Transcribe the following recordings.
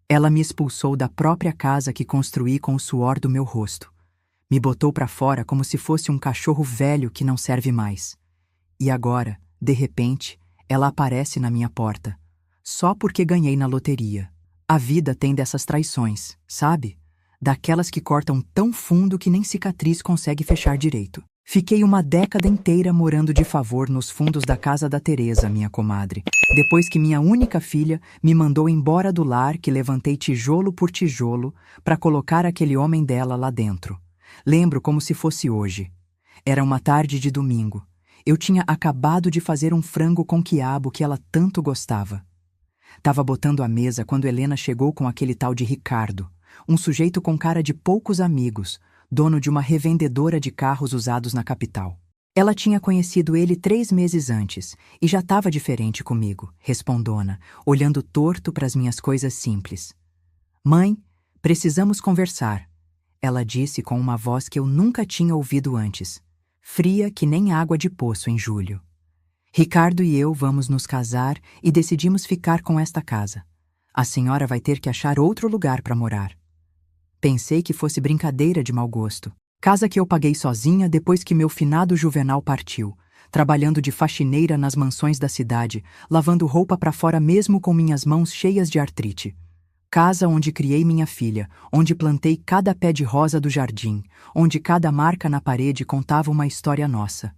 Ela me expulsou da própria casa que construí com o suor do meu rosto. Me botou para fora como se fosse um cachorro velho que não serve mais. E agora, de repente, ela aparece na minha porta. Só porque ganhei na loteria. A vida tem dessas traições, sabe? Daquelas que cortam tão fundo que nem cicatriz consegue fechar direito. Fiquei uma década inteira morando de favor nos fundos da casa da Teresa, minha comadre, depois que minha única filha me mandou embora do lar que levantei tijolo por tijolo para colocar aquele homem dela lá dentro. Lembro como se fosse hoje. Era uma tarde de domingo. Eu tinha acabado de fazer um frango com quiabo que ela tanto gostava. Tava botando a mesa quando Helena chegou com aquele tal de Ricardo, um sujeito com cara de poucos amigos, dono de uma revendedora de carros usados na capital. Ela tinha conhecido ele 3 meses antes e já estava diferente comigo, respondona, olhando torto para as minhas coisas simples. Mãe, precisamos conversar, ela disse com uma voz que eu nunca tinha ouvido antes, fria que nem água de poço em julho. Ricardo e eu vamos nos casar e decidimos ficar com esta casa. A senhora vai ter que achar outro lugar para morar. Pensei que fosse brincadeira de mau gosto. Casa que eu paguei sozinha depois que meu finado Juvenal partiu, trabalhando de faxineira nas mansões da cidade, lavando roupa para fora mesmo com minhas mãos cheias de artrite. Casa onde criei minha filha, onde plantei cada pé de rosa do jardim, onde cada marca na parede contava uma história nossa.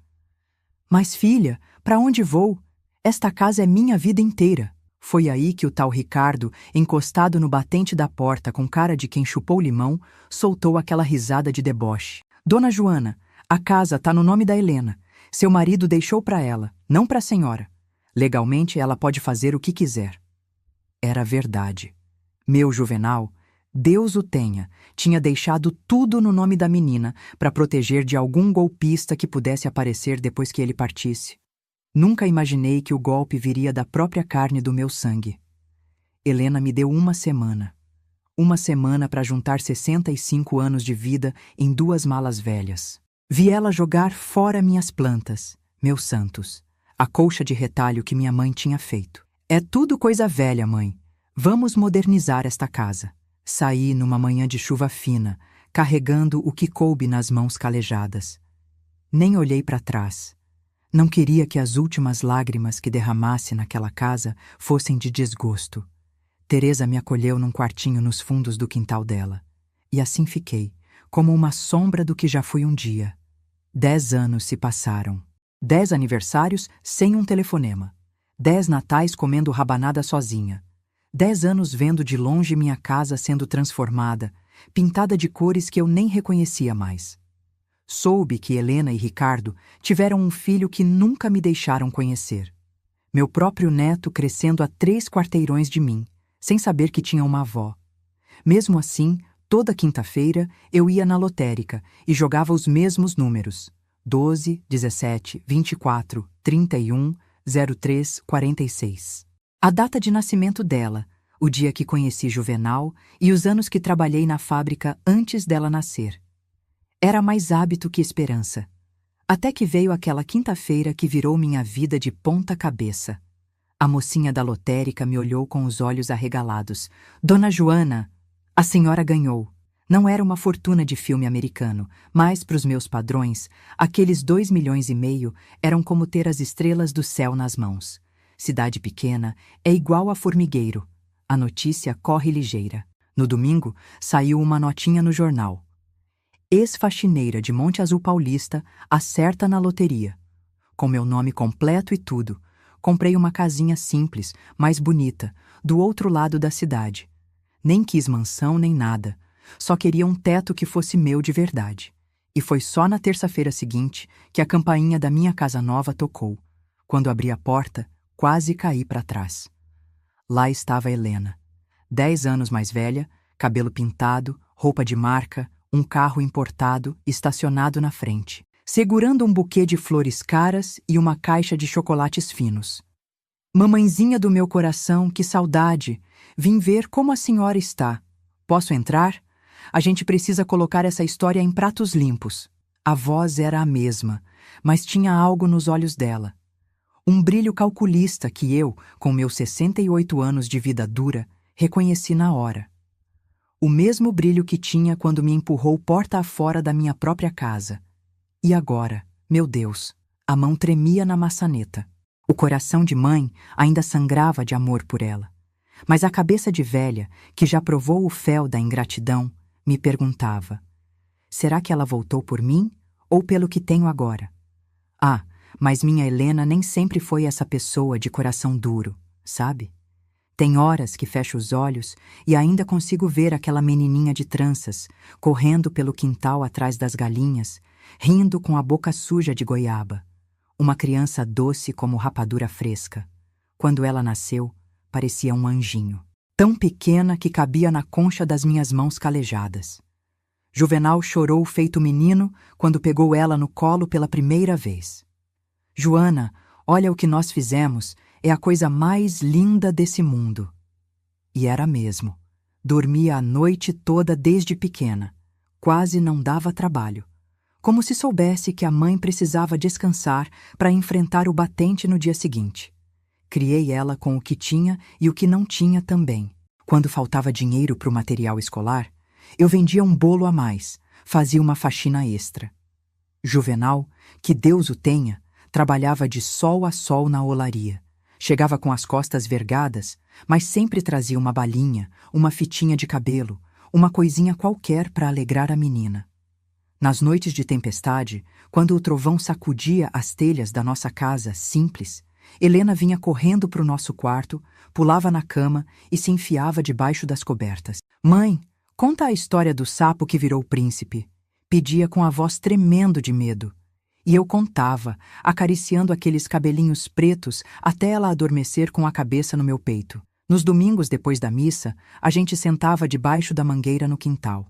Mas filha, para onde vou? Esta casa é minha vida inteira. Foi aí que o tal Ricardo, encostado no batente da porta com cara de quem chupou limão, soltou aquela risada de deboche. Dona Joana, a casa tá no nome da Helena. Seu marido deixou para ela, não para a senhora. Legalmente ela pode fazer o que quiser. Era verdade. Meu Juvenal, Deus o tenha, tinha deixado tudo no nome da menina para proteger de algum golpista que pudesse aparecer depois que ele partisse. Nunca imaginei que o golpe viria da própria carne do meu sangue. Helena me deu uma semana. Uma semana para juntar 65 anos de vida em 2 malas velhas. Vi ela jogar fora minhas plantas, meus santos, a colcha de retalho que minha mãe tinha feito. É tudo coisa velha, mãe. Vamos modernizar esta casa. Saí numa manhã de chuva fina, carregando o que coube nas mãos calejadas. Nem olhei para trás. Não queria que as últimas lágrimas que derramasse naquela casa fossem de desgosto. Teresa me acolheu num quartinho nos fundos do quintal dela. E assim fiquei, como uma sombra do que já fui um dia. 10 anos se passaram. 10 aniversários sem um telefonema. 10 natais comendo rabanada sozinha. 10 anos vendo de longe minha casa sendo transformada, pintada de cores que eu nem reconhecia mais. Soube que Helena e Ricardo tiveram um filho que nunca me deixaram conhecer. Meu próprio neto crescendo a 3 quarteirões de mim, sem saber que tinha uma avó. Mesmo assim, toda quinta-feira eu ia na lotérica e jogava os mesmos números: 12, 17, 24, 31, 03, 46. A data de nascimento dela, o dia que conheci Juvenal e os anos que trabalhei na fábrica antes dela nascer. Era mais hábito que esperança. Até que veio aquela quinta-feira que virou minha vida de ponta cabeça. A mocinha da lotérica me olhou com os olhos arregalados. Dona Joana, a senhora ganhou. Não era uma fortuna de filme americano, mas, para os meus padrões, aqueles 2,5 milhões eram como ter as estrelas do céu nas mãos. Cidade pequena é igual a formigueiro. A notícia corre ligeira. No domingo, saiu uma notinha no jornal. Ex-faxineira de Monte Azul Paulista acerta na loteria. Com meu nome completo e tudo, comprei uma casinha simples, mais bonita, do outro lado da cidade. Nem quis mansão nem nada, só queria um teto que fosse meu de verdade. E foi só na terça-feira seguinte que a campainha da minha casa nova tocou. Quando abri a porta, quase caí para trás. Lá estava Helena, 10 anos mais velha, cabelo pintado, roupa de marca, um carro importado estacionado na frente, segurando um buquê de flores caras e uma caixa de chocolates finos. Mamãezinha do meu coração, que saudade! Vim ver como a senhora está. Posso entrar? A gente precisa colocar essa história em pratos limpos. A voz era a mesma, mas tinha algo nos olhos dela. Um brilho calculista que eu, com meus 68 anos de vida dura, Reconheci na hora. O mesmo brilho que tinha quando me empurrou porta afora da minha própria casa. E agora, meu Deus, a mão tremia na maçaneta. O coração de mãe ainda sangrava de amor por ela. Mas a cabeça de velha, que já provou o fel da ingratidão, me perguntava: será que ela voltou por mim ou pelo que tenho agora? Ah, mas minha Helena nem sempre foi essa pessoa de coração duro, sabe? Tem horas que fecho os olhos e ainda consigo ver aquela menininha de tranças, correndo pelo quintal atrás das galinhas, rindo com a boca suja de goiaba. Uma criança doce como rapadura fresca. Quando ela nasceu, parecia um anjinho. Tão pequena que cabia na concha das minhas mãos calejadas. Juvenal chorou feito menino quando pegou ela no colo pela primeira vez. Joana, olha o que nós fizemos, é a coisa mais linda desse mundo. E era mesmo. Dormia a noite toda desde pequena. Quase não dava trabalho. Como se soubesse que a mãe precisava descansar para enfrentar o batente no dia seguinte. Criei ela com o que tinha e o que não tinha também. Quando faltava dinheiro para o material escolar, eu vendia um bolo a mais, fazia uma faxina extra. Juvenal, que Deus o tenha, trabalhava de sol a sol na olaria. Chegava com as costas vergadas, mas sempre trazia uma balinha, uma fitinha de cabelo, uma coisinha qualquer para alegrar a menina. Nas noites de tempestade, quando o trovão sacudia as telhas da nossa casa simples, Helena vinha correndo para o nosso quarto, pulava na cama e se enfiava debaixo das cobertas. Mãe, conta a história do sapo que virou príncipe. Pedia com a voz tremendo de medo. E eu contava, acariciando aqueles cabelinhos pretos até ela adormecer com a cabeça no meu peito. Nos domingos depois da missa, a gente sentava debaixo da mangueira no quintal.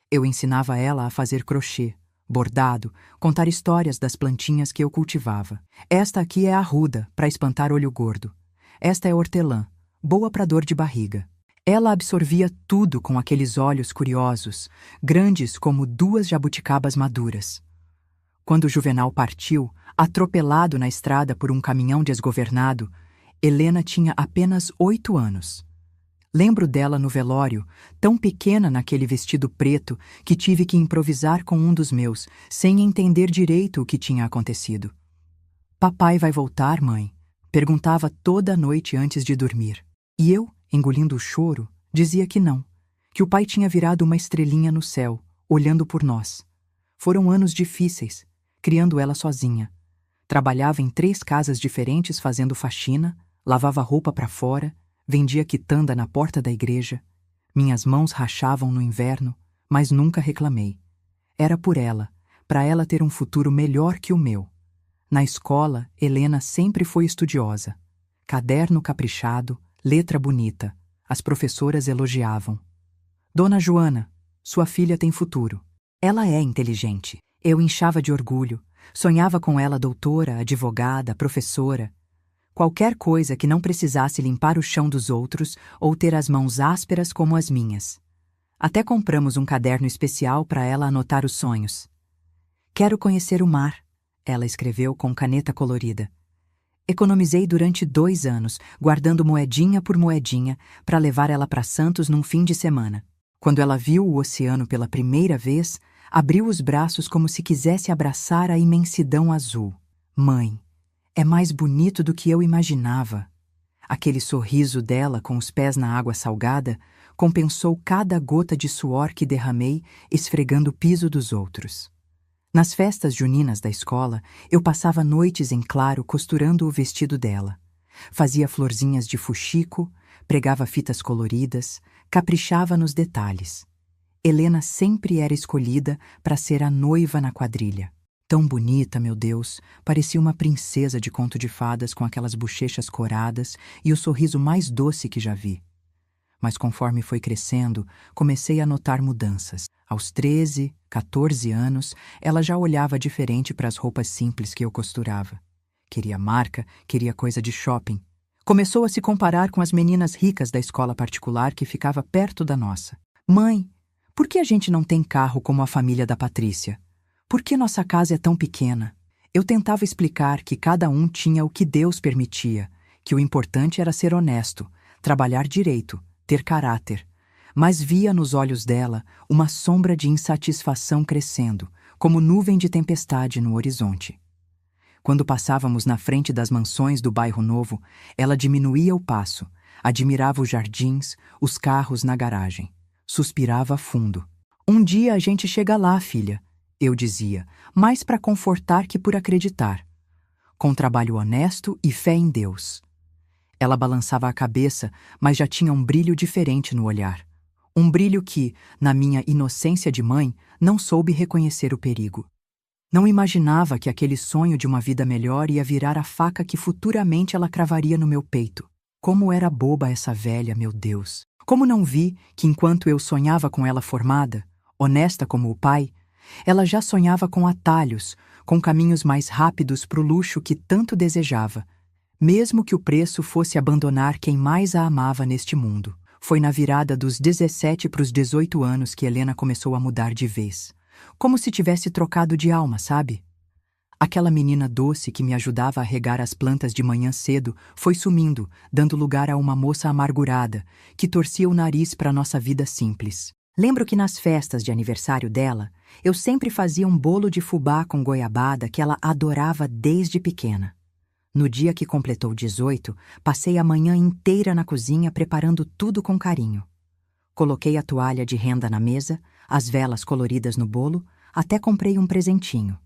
Eu ensinava ela a fazer crochê, bordado, contar histórias das plantinhas que eu cultivava. Esta aqui é arruda, para espantar olho gordo. Esta é hortelã, boa para dor de barriga. Ela absorvia tudo com aqueles olhos curiosos, grandes como 2 jabuticabas maduras. Quando Juvenal partiu, atropelado na estrada por um caminhão desgovernado, Helena tinha apenas 8 anos. Lembro dela no velório, tão pequena naquele vestido preto que tive que improvisar com um dos meus, sem entender direito o que tinha acontecido. Papai vai voltar, mãe? Perguntava toda a noite antes de dormir. E eu, engolindo o choro, dizia que não, que o pai tinha virado uma estrelinha no céu, olhando por nós. Foram anos difíceis, criando ela sozinha. Trabalhava em 3 casas diferentes fazendo faxina, lavava roupa para fora, vendia quitanda na porta da igreja. Minhas mãos rachavam no inverno, mas nunca reclamei. Era por ela, para ela ter um futuro melhor que o meu. Na escola, Helena sempre foi estudiosa. Caderno caprichado, letra bonita. As professoras elogiavam. Dona Joana, sua filha tem futuro. Ela é inteligente. Eu inchava de orgulho. Sonhava com ela doutora, advogada, professora. Qualquer coisa que não precisasse limpar o chão dos outros ou ter as mãos ásperas como as minhas. Até compramos um caderno especial para ela anotar os sonhos. Quero conhecer o mar, ela escreveu com caneta colorida. Economizei durante 2 anos, guardando moedinha por moedinha, para levar ela para Santos num fim de semana. Quando ela viu o oceano pela primeira vez, abriu os braços como se quisesse abraçar a imensidão azul. Mãe, é mais bonito do que eu imaginava. Aquele sorriso dela com os pés na água salgada compensou cada gota de suor que derramei esfregando o piso dos outros. Nas festas juninas da escola, eu passava noites em claro costurando o vestido dela. Fazia florzinhas de fuxico, pregava fitas coloridas, caprichava nos detalhes. Helena sempre era escolhida para ser a noiva na quadrilha. Tão bonita, meu Deus, parecia uma princesa de conto de fadas com aquelas bochechas coradas e o sorriso mais doce que já vi. Mas conforme foi crescendo, comecei a notar mudanças. Aos 13, 14 anos, ela já olhava diferente para as roupas simples que eu costurava. Queria marca, queria coisa de shopping. Começou a se comparar com as meninas ricas da escola particular que ficava perto da nossa. Mãe, por que a gente não tem carro como a família da Patrícia? Por que nossa casa é tão pequena? Eu tentava explicar que cada um tinha o que Deus permitia, que o importante era ser honesto, trabalhar direito, ter caráter, mas via nos olhos dela uma sombra de insatisfação crescendo, como nuvem de tempestade no horizonte. Quando passávamos na frente das mansões do bairro novo, ela diminuía o passo, admirava os jardins, os carros na garagem. Suspirava fundo. Um dia a gente chega lá, filha, eu dizia, mais para confortar que por acreditar. Com trabalho honesto e fé em Deus. Ela balançava a cabeça, mas já tinha um brilho diferente no olhar. Um brilho que, na minha inocência de mãe, não soube reconhecer o perigo. Não imaginava que aquele sonho de uma vida melhor ia virar a faca que futuramente ela cravaria no meu peito. Como era boba essa velha, meu Deus! Como não vi que enquanto eu sonhava com ela formada, honesta como o pai, ela já sonhava com atalhos, com caminhos mais rápidos para o luxo que tanto desejava, mesmo que o preço fosse abandonar quem mais a amava neste mundo. Foi na virada dos 17 para os 18 anos que Helena começou a mudar de vez. Como se tivesse trocado de alma, sabe? Aquela menina doce que me ajudava a regar as plantas de manhã cedo foi sumindo, dando lugar a uma moça amargurada, que torcia o nariz para nossa vida simples. Lembro que nas festas de aniversário dela, eu sempre fazia um bolo de fubá com goiabada que ela adorava desde pequena. No dia que completou 18, passei a manhã inteira na cozinha preparando tudo com carinho. Coloquei a toalha de renda na mesa, as velas coloridas no bolo, até comprei um presentinho.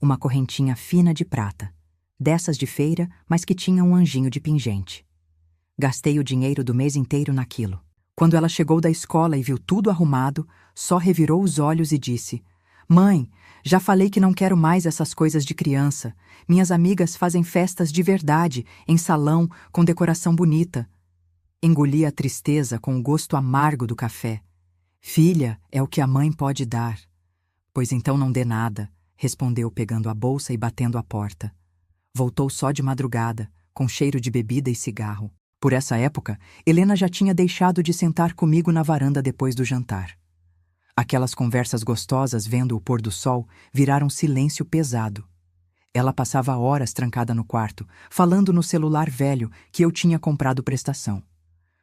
Uma correntinha fina de prata, dessas de feira, mas que tinha um anjinho de pingente. Gastei o dinheiro do mês inteiro naquilo. Quando ela chegou da escola e viu tudo arrumado, só revirou os olhos e disse: "Mãe, já falei que não quero mais essas coisas de criança. Minhas amigas fazem festas de verdade, em salão, com decoração bonita." Engoli a tristeza com o gosto amargo do café. "Filha, é o que a mãe pode dar." "Pois então não dê nada," respondeu pegando a bolsa e batendo a porta. Voltou só de madrugada, com cheiro de bebida e cigarro. Por essa época, Helena já tinha deixado de sentar comigo na varanda depois do jantar. Aquelas conversas gostosas vendo o pôr do sol viraram silêncio pesado. Ela passava horas trancada no quarto, falando no celular velho que eu tinha comprado prestação.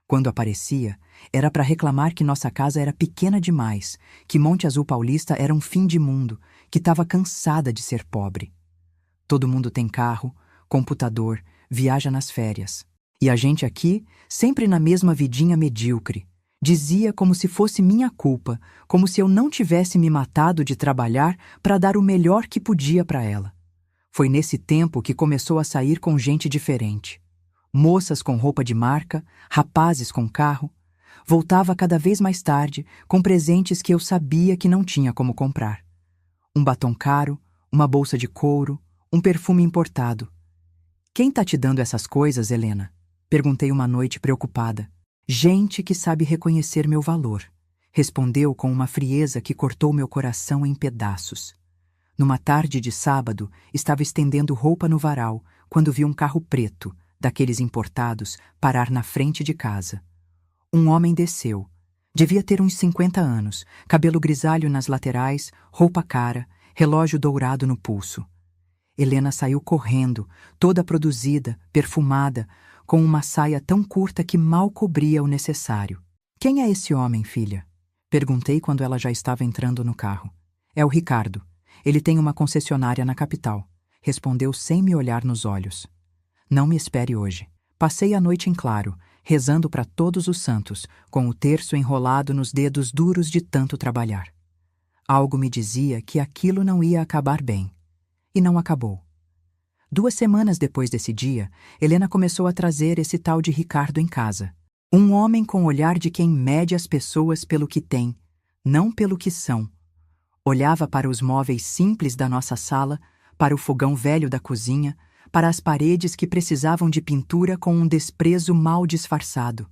Quando aparecia, era para reclamar que nossa casa era pequena demais, que Monte Azul Paulista era um fim de mundo, que estava cansada de ser pobre. Todo mundo tem carro, computador, viaja nas férias. E a gente aqui, sempre na mesma vidinha medíocre. Dizia como se fosse minha culpa, como se eu não tivesse me matado de trabalhar para dar o melhor que podia para ela. Foi nesse tempo que começou a sair com gente diferente. Moças com roupa de marca, rapazes com carro. Voltava cada vez mais tarde, com presentes que eu sabia que não tinha como comprar. Um batom caro, uma bolsa de couro, um perfume importado. "Quem tá te dando essas coisas, Helena?" Perguntei uma noite preocupada. "Gente que sabe reconhecer meu valor", respondeu com uma frieza que cortou meu coração em pedaços. Numa tarde de sábado, estava estendendo roupa no varal, quando vi um carro preto, daqueles importados, parar na frente de casa. Um homem desceu. Devia ter uns 50 anos, cabelo grisalho nas laterais, roupa cara, relógio dourado no pulso. Helena saiu correndo, toda produzida, perfumada, com uma saia tão curta que mal cobria o necessário. "Quem é esse homem, filha?" Perguntei quando ela já estava entrando no carro. "É o Ricardo. Ele tem uma concessionária na capital", respondeu sem me olhar nos olhos. "Não me espere hoje." Passei a noite em claro, rezando para todos os santos, com o terço enrolado nos dedos duros de tanto trabalhar. Algo me dizia que aquilo não ia acabar bem. E não acabou. 2 semanas depois desse dia, Helena começou a trazer esse tal de Ricardo em casa. Um homem com o olhar de quem mede as pessoas pelo que tem, não pelo que são. Olhava para os móveis simples da nossa sala, para o fogão velho da cozinha, para as paredes que precisavam de pintura com um desprezo mal disfarçado.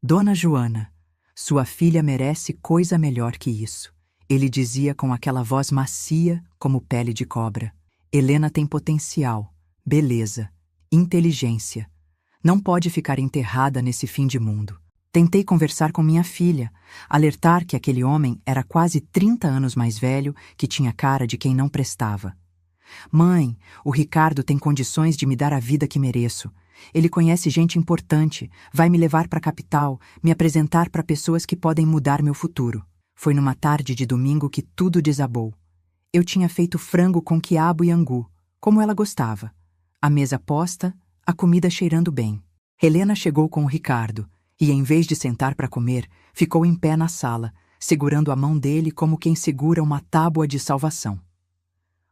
"Dona Joana, sua filha merece coisa melhor que isso", ele dizia com aquela voz macia como pele de cobra. "Helena tem potencial, beleza, inteligência. Não pode ficar enterrada nesse fim de mundo." Tentei conversar com minha filha, alertar que aquele homem era quase 30 anos mais velho, que tinha cara de quem não prestava. "Mãe, o Ricardo tem condições de me dar a vida que mereço. Ele conhece gente importante, vai me levar para a capital, me apresentar para pessoas que podem mudar meu futuro. Foi numa tarde de domingo que tudo desabou. Eu tinha feito frango com quiabo e angu, como ela gostava. A mesa posta, a comida cheirando bem. Helena chegou com o Ricardo e, em vez de sentar para comer, ficou em pé na sala, segurando a mão dele como quem segura uma tábua de salvação.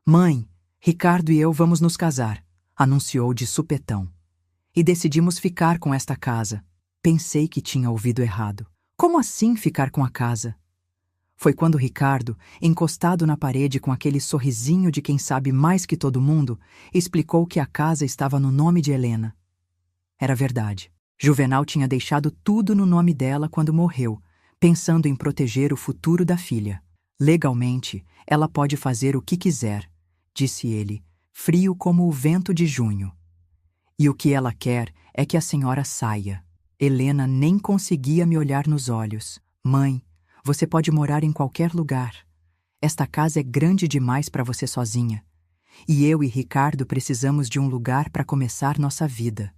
Mãe, Ricardo e eu vamos nos casar, anunciou de supetão. E decidimos ficar com esta casa. Pensei que tinha ouvido errado. Como assim ficar com a casa? Foi quando Ricardo, encostado na parede com aquele sorrisinho de quem sabe mais que todo mundo, explicou que a casa estava no nome de Helena. Era verdade. Juvenal tinha deixado tudo no nome dela quando morreu, pensando em proteger o futuro da filha. Legalmente, ela pode fazer o que quiser, disse ele, frio como o vento de junho. E o que ela quer é que a senhora saia. Helena nem conseguia me olhar nos olhos. Mãe, você pode morar em qualquer lugar. Esta casa é grande demais para você sozinha. E eu e Ricardo precisamos de um lugar para começar nossa vida.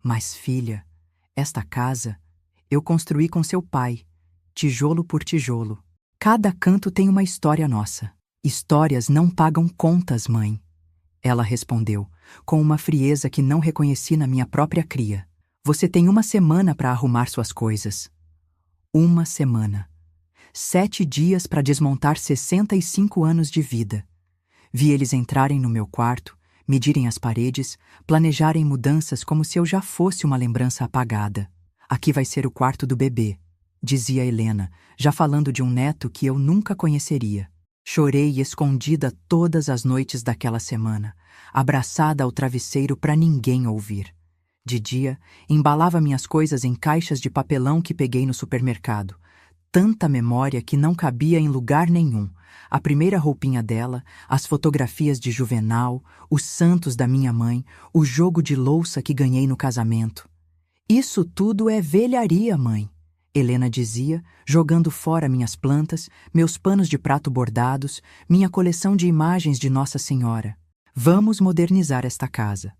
Mas, filha, esta casa eu construí com seu pai, tijolo por tijolo. Cada canto tem uma história nossa. Histórias não pagam contas, mãe. Ela respondeu, com uma frieza que não reconheci na minha própria cria. Você tem uma semana para arrumar suas coisas. Uma semana. 7 dias para desmontar 65 anos de vida. Vi eles entrarem no meu quarto, medirem as paredes, planejarem mudanças como se eu já fosse uma lembrança apagada. Aqui vai ser o quarto do bebê, dizia Helena, já falando de um neto que eu nunca conheceria. Chorei escondida todas as noites daquela semana, abraçada ao travesseiro para ninguém ouvir. De dia, embalava minhas coisas em caixas de papelão que peguei no supermercado. Tanta memória que não cabia em lugar nenhum. A primeira roupinha dela, as fotografias de Juvenal, os santos da minha mãe, o jogo de louça que ganhei no casamento. Isso tudo é velharia, mãe, Helena dizia, jogando fora minhas plantas, meus panos de prato bordados, minha coleção de imagens de Nossa Senhora. Vamos modernizar esta casa.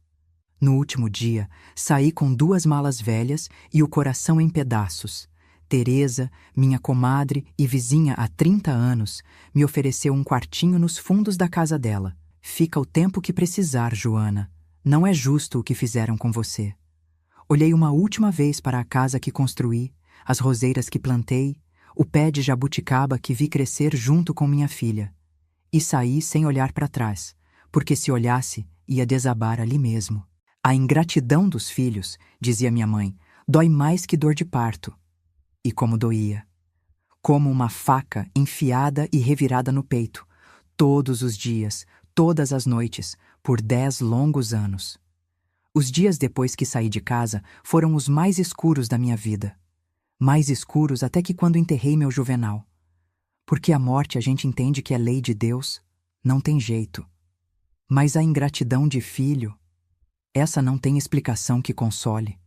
No último dia, saí com 2 malas velhas e o coração em pedaços. Teresa, minha comadre e vizinha há 30 anos, me ofereceu um quartinho nos fundos da casa dela. Fica o tempo que precisar, Joana. Não é justo o que fizeram com você. Olhei uma última vez para a casa que construí, as roseiras que plantei, o pé de jabuticaba que vi crescer junto com minha filha. E saí sem olhar para trás, porque se olhasse, ia desabar ali mesmo. A ingratidão dos filhos, dizia minha mãe, dói mais que dor de parto. E como doía. Como uma faca enfiada e revirada no peito, todos os dias, todas as noites, por 10 longos anos. Os dias depois que saí de casa foram os mais escuros da minha vida. Mais escuros até que quando enterrei meu Juvenal. Porque a morte a gente entende que é lei de Deus, não tem jeito. Mas a ingratidão de filho, essa não tem explicação que console.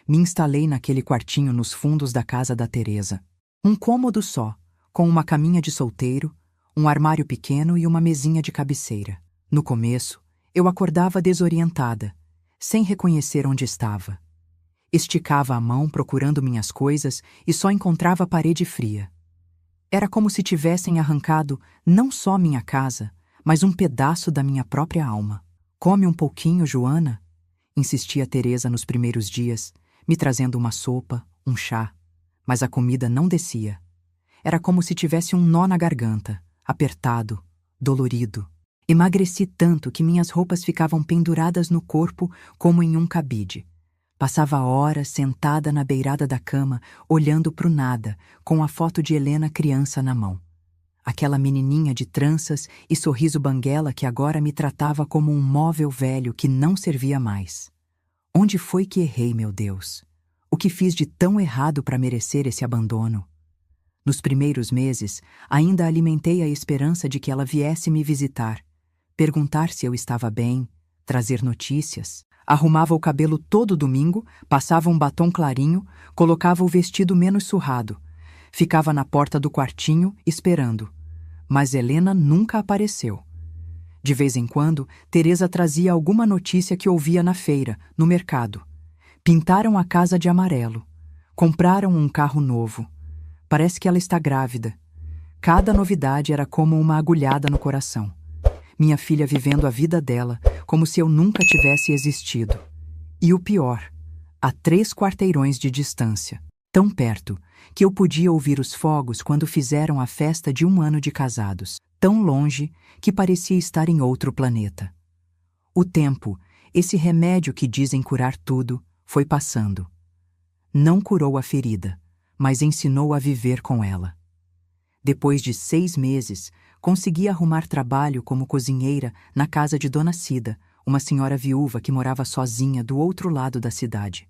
Me instalei naquele quartinho nos fundos da casa da Teresa. Um cômodo só, com uma caminha de solteiro, um armário pequeno e uma mesinha de cabeceira. No começo, eu acordava desorientada, sem reconhecer onde estava. Esticava a mão procurando minhas coisas e só encontrava a parede fria. Era como se tivessem arrancado não só minha casa, mas um pedaço da minha própria alma. Come um pouquinho, Joana? Insistia Teresa nos primeiros dias, me trazendo uma sopa, um chá. Mas a comida não descia. Era como se tivesse um nó na garganta, apertado, dolorido. Emagreci tanto que minhas roupas ficavam penduradas no corpo como em um cabide. Passava horas sentada na beirada da cama, olhando pro nada, com a foto de Helena criança na mão. Aquela menininha de tranças e sorriso banguela que agora me tratava como um móvel velho que não servia mais. Onde foi que errei, meu Deus? O que fiz de tão errado para merecer esse abandono? Nos primeiros meses, ainda alimentei a esperança de que ela viesse me visitar, perguntar se eu estava bem, trazer notícias. Arrumava o cabelo todo domingo, passava um batom clarinho, colocava o vestido menos surrado. Ficava na porta do quartinho, esperando. Mas Helena nunca apareceu. De vez em quando, Teresa trazia alguma notícia que ouvia na feira, no mercado. Pintaram a casa de amarelo. Compraram um carro novo. Parece que ela está grávida. Cada novidade era como uma agulhada no coração. Minha filha vivendo a vida dela, como se eu nunca tivesse existido. E o pior, a 3 quarteirões de distância. Tão perto, que eu podia ouvir os fogos quando fizeram a festa de 1 ano de casados. Tão longe, que parecia estar em outro planeta. O tempo, esse remédio que dizem curar tudo, foi passando. Não curou a ferida, mas ensinou a viver com ela. Depois de 6 meses, consegui arrumar trabalho como cozinheira na casa de Dona Cida, uma senhora viúva que morava sozinha do outro lado da cidade.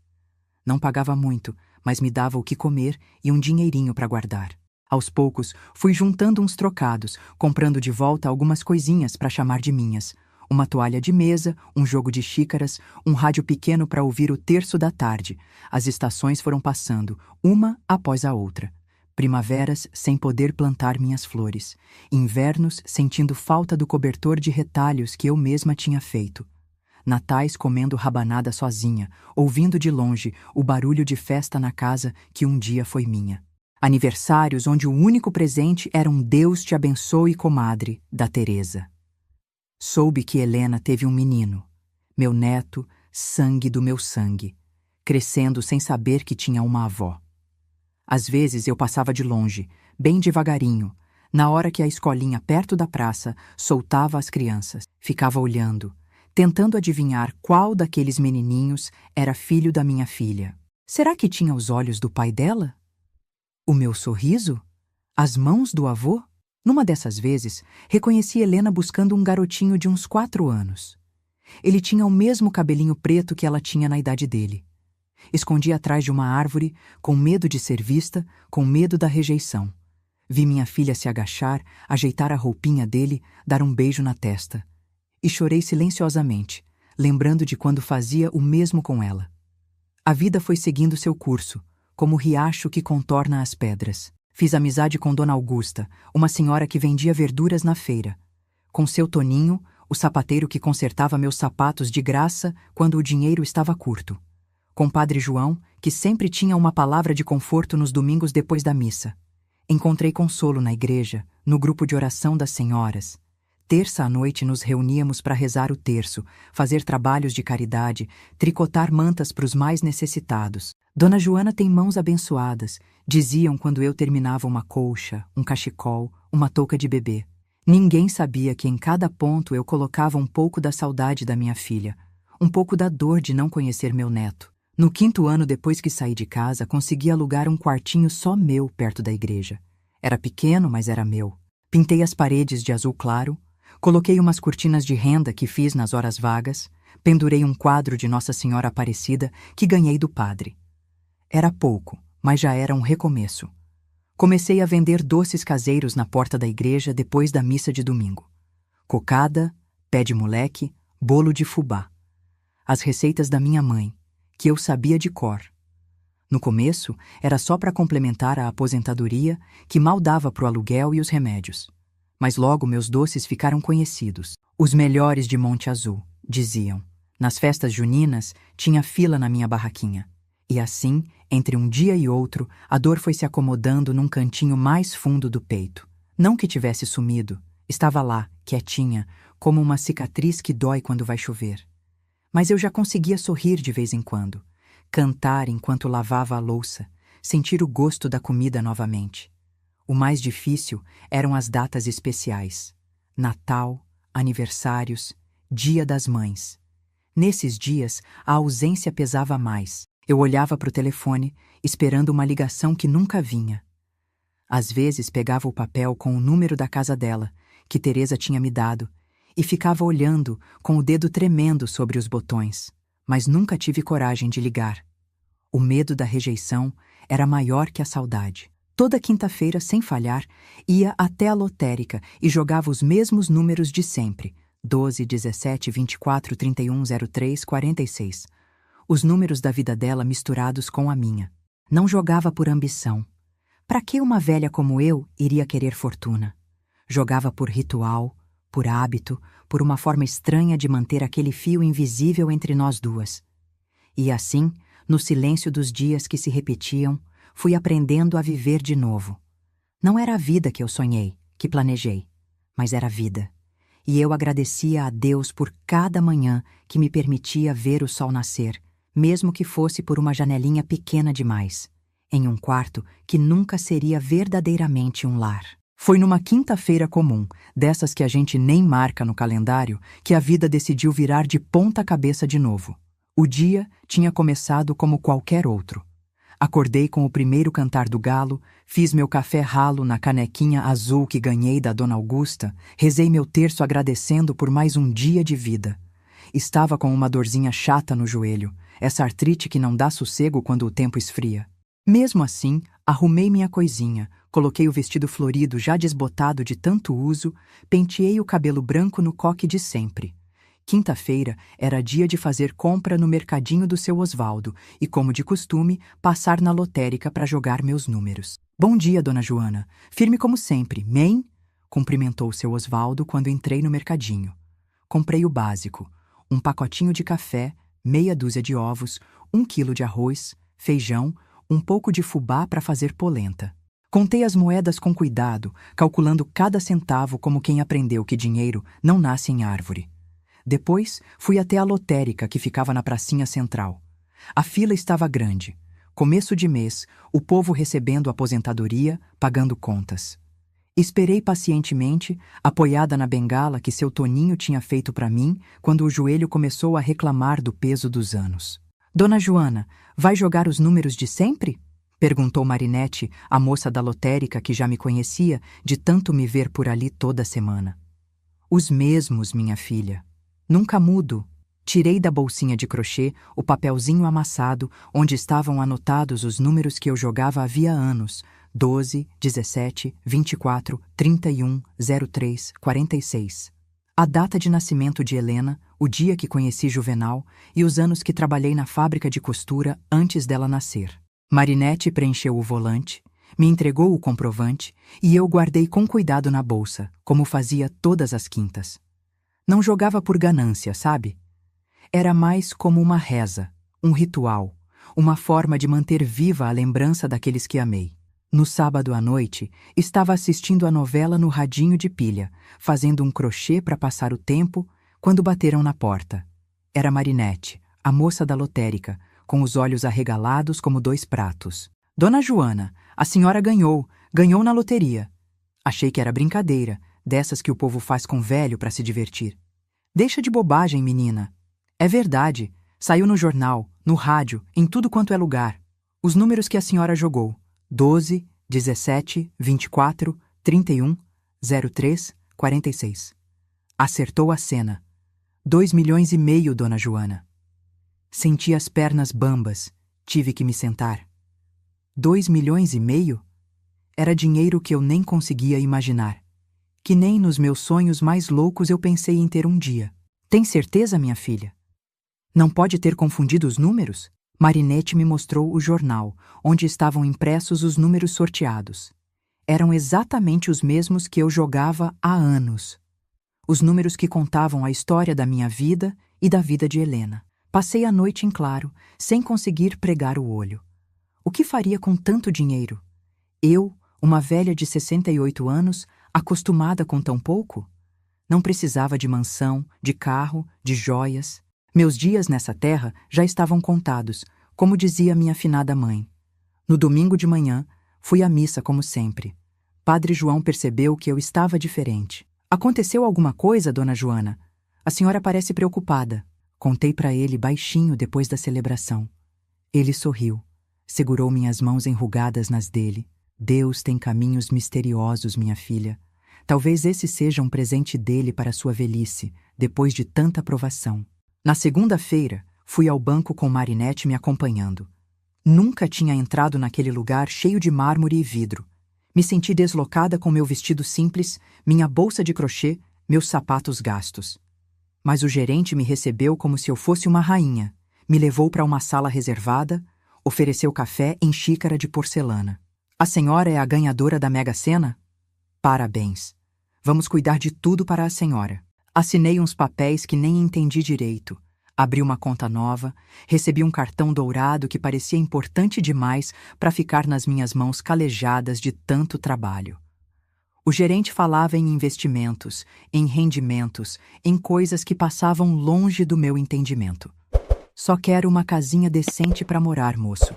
Não pagava muito, mas me dava o que comer e um dinheirinho para guardar. Aos poucos, fui juntando uns trocados, comprando de volta algumas coisinhas para chamar de minhas. Uma toalha de mesa, um jogo de xícaras, um rádio pequeno para ouvir o terço da tarde. As estações foram passando, uma após a outra. Primaveras sem poder plantar minhas flores. Invernos sentindo falta do cobertor de retalhos que eu mesma tinha feito. Natais comendo rabanada sozinha, ouvindo de longe o barulho de festa na casa que um dia foi minha. Aniversários onde o único presente era um Deus te abençoe, comadre, da Teresa. Soube que Helena teve um menino, meu neto, sangue do meu sangue, crescendo sem saber que tinha uma avó. Às vezes eu passava de longe, bem devagarinho, na hora que a escolinha perto da praça soltava as crianças. Ficava olhando, tentando adivinhar qual daqueles menininhos era filho da minha filha. Será que tinha os olhos do pai dela? O meu sorriso? As mãos do avô? Numa dessas vezes, reconheci Helena buscando um garotinho de uns 4 anos. Ele tinha o mesmo cabelinho preto que ela tinha na idade dele. Escondi atrás de uma árvore, com medo de ser vista, com medo da rejeição. Vi minha filha se agachar, ajeitar a roupinha dele, dar um beijo na testa. E chorei silenciosamente, lembrando de quando fazia o mesmo com ela. A vida foi seguindo seu curso, como o riacho que contorna as pedras. Fiz amizade com Dona Augusta, uma senhora que vendia verduras na feira. Com seu Toninho, o sapateiro que consertava meus sapatos de graça quando o dinheiro estava curto. Com Padre João, que sempre tinha uma palavra de conforto nos domingos depois da missa. Encontrei consolo na igreja, no grupo de oração das senhoras. Terça à noite nos reuníamos para rezar o terço, fazer trabalhos de caridade, tricotar mantas para os mais necessitados. Dona Joana tem mãos abençoadas, diziam quando eu terminava uma colcha, um cachecol, uma touca de bebê. Ninguém sabia que em cada ponto eu colocava um pouco da saudade da minha filha, um pouco da dor de não conhecer meu neto. No 5º ano depois que saí de casa, consegui alugar um quartinho só meu perto da igreja. Era pequeno, mas era meu. Pintei as paredes de azul claro, coloquei umas cortinas de renda que fiz nas horas vagas, pendurei um quadro de Nossa Senhora Aparecida que ganhei do padre. Era pouco, mas já era um recomeço. Comecei a vender doces caseiros na porta da igreja depois da missa de domingo. Cocada, pé de moleque, bolo de fubá. As receitas da minha mãe, que eu sabia de cor. No começo, era só para complementar a aposentadoria, que mal dava pro aluguel e os remédios. Mas logo meus doces ficaram conhecidos. Os melhores de Monte Azul, diziam. Nas festas juninas, tinha fila na minha barraquinha. E assim, entre um dia e outro, a dor foi se acomodando num cantinho mais fundo do peito. Não que tivesse sumido, estava lá, quietinha, como uma cicatriz que dói quando vai chover. Mas eu já conseguia sorrir de vez em quando, cantar enquanto lavava a louça, sentir o gosto da comida novamente. O mais difícil eram as datas especiais. Natal, aniversários, Dia das Mães. Nesses dias, a ausência pesava mais. Eu olhava para o telefone, esperando uma ligação que nunca vinha. Às vezes pegava o papel com o número da casa dela, que Teresa tinha me dado, e ficava olhando, com o dedo tremendo sobre os botões, mas nunca tive coragem de ligar. O medo da rejeição era maior que a saudade. Toda quinta-feira, sem falhar, ia até a lotérica e jogava os mesmos números de sempre: 12, 17, 24, 31, 03, 46. Os números da vida dela misturados com a minha. Não jogava por ambição. Para que uma velha como eu iria querer fortuna? Jogava por ritual, por hábito, por uma forma estranha de manter aquele fio invisível entre nós duas. E assim, no silêncio dos dias que se repetiam, fui aprendendo a viver de novo. Não era a vida que eu sonhei, que planejei, mas era a vida. E eu agradecia a Deus por cada manhã que me permitia ver o sol nascer, mesmo que fosse por uma janelinha pequena demais, em um quarto que nunca seria verdadeiramente um lar. Foi numa quinta-feira comum, dessas que a gente nem marca no calendário, que a vida decidiu virar de ponta cabeça de novo. O dia tinha começado como qualquer outro. Acordei com o primeiro cantar do galo, fiz meu café ralo na canequinha azul que ganhei da Dona Augusta, rezei meu terço agradecendo por mais um dia de vida. Estava com uma dorzinha chata no joelho, essa artrite que não dá sossego quando o tempo esfria. Mesmo assim, arrumei minha coisinha, coloquei o vestido florido já desbotado de tanto uso, penteei o cabelo branco no coque de sempre. Quinta-feira era dia de fazer compra no mercadinho do seu Osvaldo e, como de costume, passar na lotérica para jogar meus números. Bom dia, Dona Joana. Firme como sempre, mãe? Cumprimentou o seu Osvaldo quando entrei no mercadinho. Comprei o básico: um pacotinho de café, meia dúzia de ovos, 1 quilo de arroz, feijão, um pouco de fubá para fazer polenta. Contei as moedas com cuidado, calculando cada centavo como quem aprendeu que dinheiro não nasce em árvore. Depois, fui até a lotérica que ficava na pracinha central. A fila estava grande. Começo de mês, o povo recebendo aposentadoria, pagando contas. Esperei pacientemente, apoiada na bengala que seu Toninho tinha feito para mim quando o joelho começou a reclamar do peso dos anos. Dona Joana, vai jogar os números de sempre? Perguntou Marinete, a moça da lotérica que já me conhecia de tanto me ver por ali toda semana. Os mesmos, minha filha. Nunca mudo. Tirei da bolsinha de crochê o papelzinho amassado onde estavam anotados os números que eu jogava havia anos: 12, 17, 24, 31, 03, 46. A data de nascimento de Helena, o dia que conheci Juvenal e os anos que trabalhei na fábrica de costura antes dela nascer. Marinete preencheu o volante, me entregou o comprovante e eu guardei com cuidado na bolsa, como fazia todas as quintas. Não jogava por ganância, sabe? Era mais como uma reza, um ritual, uma forma de manter viva a lembrança daqueles que amei. No sábado à noite, estava assistindo a novela no radinho de pilha, fazendo um crochê para passar o tempo, quando bateram na porta. Era Marinete, a moça da lotérica, com os olhos arregalados como 2 pratos. Dona Joana, a senhora ganhou na loteria. Achei que era brincadeira, dessas que o povo faz com velho para se divertir. Deixa de bobagem, menina. É verdade, saiu no jornal, no rádio, em tudo quanto é lugar. Os números que a senhora jogou: 12, 17, 24, 31, 03, 46. Acertou a cena. 2,5 milhões, Dona Joana. Senti as pernas bambas, tive que me sentar. 2,5 milhões? Era dinheiro que eu nem conseguia imaginar. Que nem nos meus sonhos mais loucos eu pensei em ter um dia. Tem certeza, minha filha? Não pode ter confundido os números? Marinete me mostrou o jornal, onde estavam impressos os números sorteados. Eram exatamente os mesmos que eu jogava há anos. Os números que contavam a história da minha vida e da vida de Helena. Passei a noite em claro, sem conseguir pregar o olho. O que faria com tanto dinheiro? Eu, uma velha de 68 anos, acostumada com tão pouco? Não precisava de mansão, de carro, de joias. Meus dias nessa terra já estavam contados, como dizia minha finada mãe. No domingo de manhã, fui à missa como sempre. Padre João percebeu que eu estava diferente. Aconteceu alguma coisa, Dona Joana? A senhora parece preocupada. Contei para ele baixinho depois da celebração. Ele sorriu, segurou minhas mãos enrugadas nas dele. Deus tem caminhos misteriosos, minha filha. Talvez esse seja um presente dele para sua velhice, depois de tanta provação. Na segunda-feira, fui ao banco com Marinete me acompanhando. Nunca tinha entrado naquele lugar cheio de mármore e vidro. Me senti deslocada com meu vestido simples, minha bolsa de crochê, meus sapatos gastos. Mas o gerente me recebeu como se eu fosse uma rainha. Me levou para uma sala reservada, ofereceu café em xícara de porcelana. A senhora é a ganhadora da Mega Sena? Parabéns. Vamos cuidar de tudo para a senhora. Assinei uns papéis que nem entendi direito. Abri uma conta nova, recebi um cartão dourado que parecia importante demais para ficar nas minhas mãos calejadas de tanto trabalho. O gerente falava em investimentos, em rendimentos, em coisas que passavam longe do meu entendimento. Só quero uma casinha decente para morar, moço.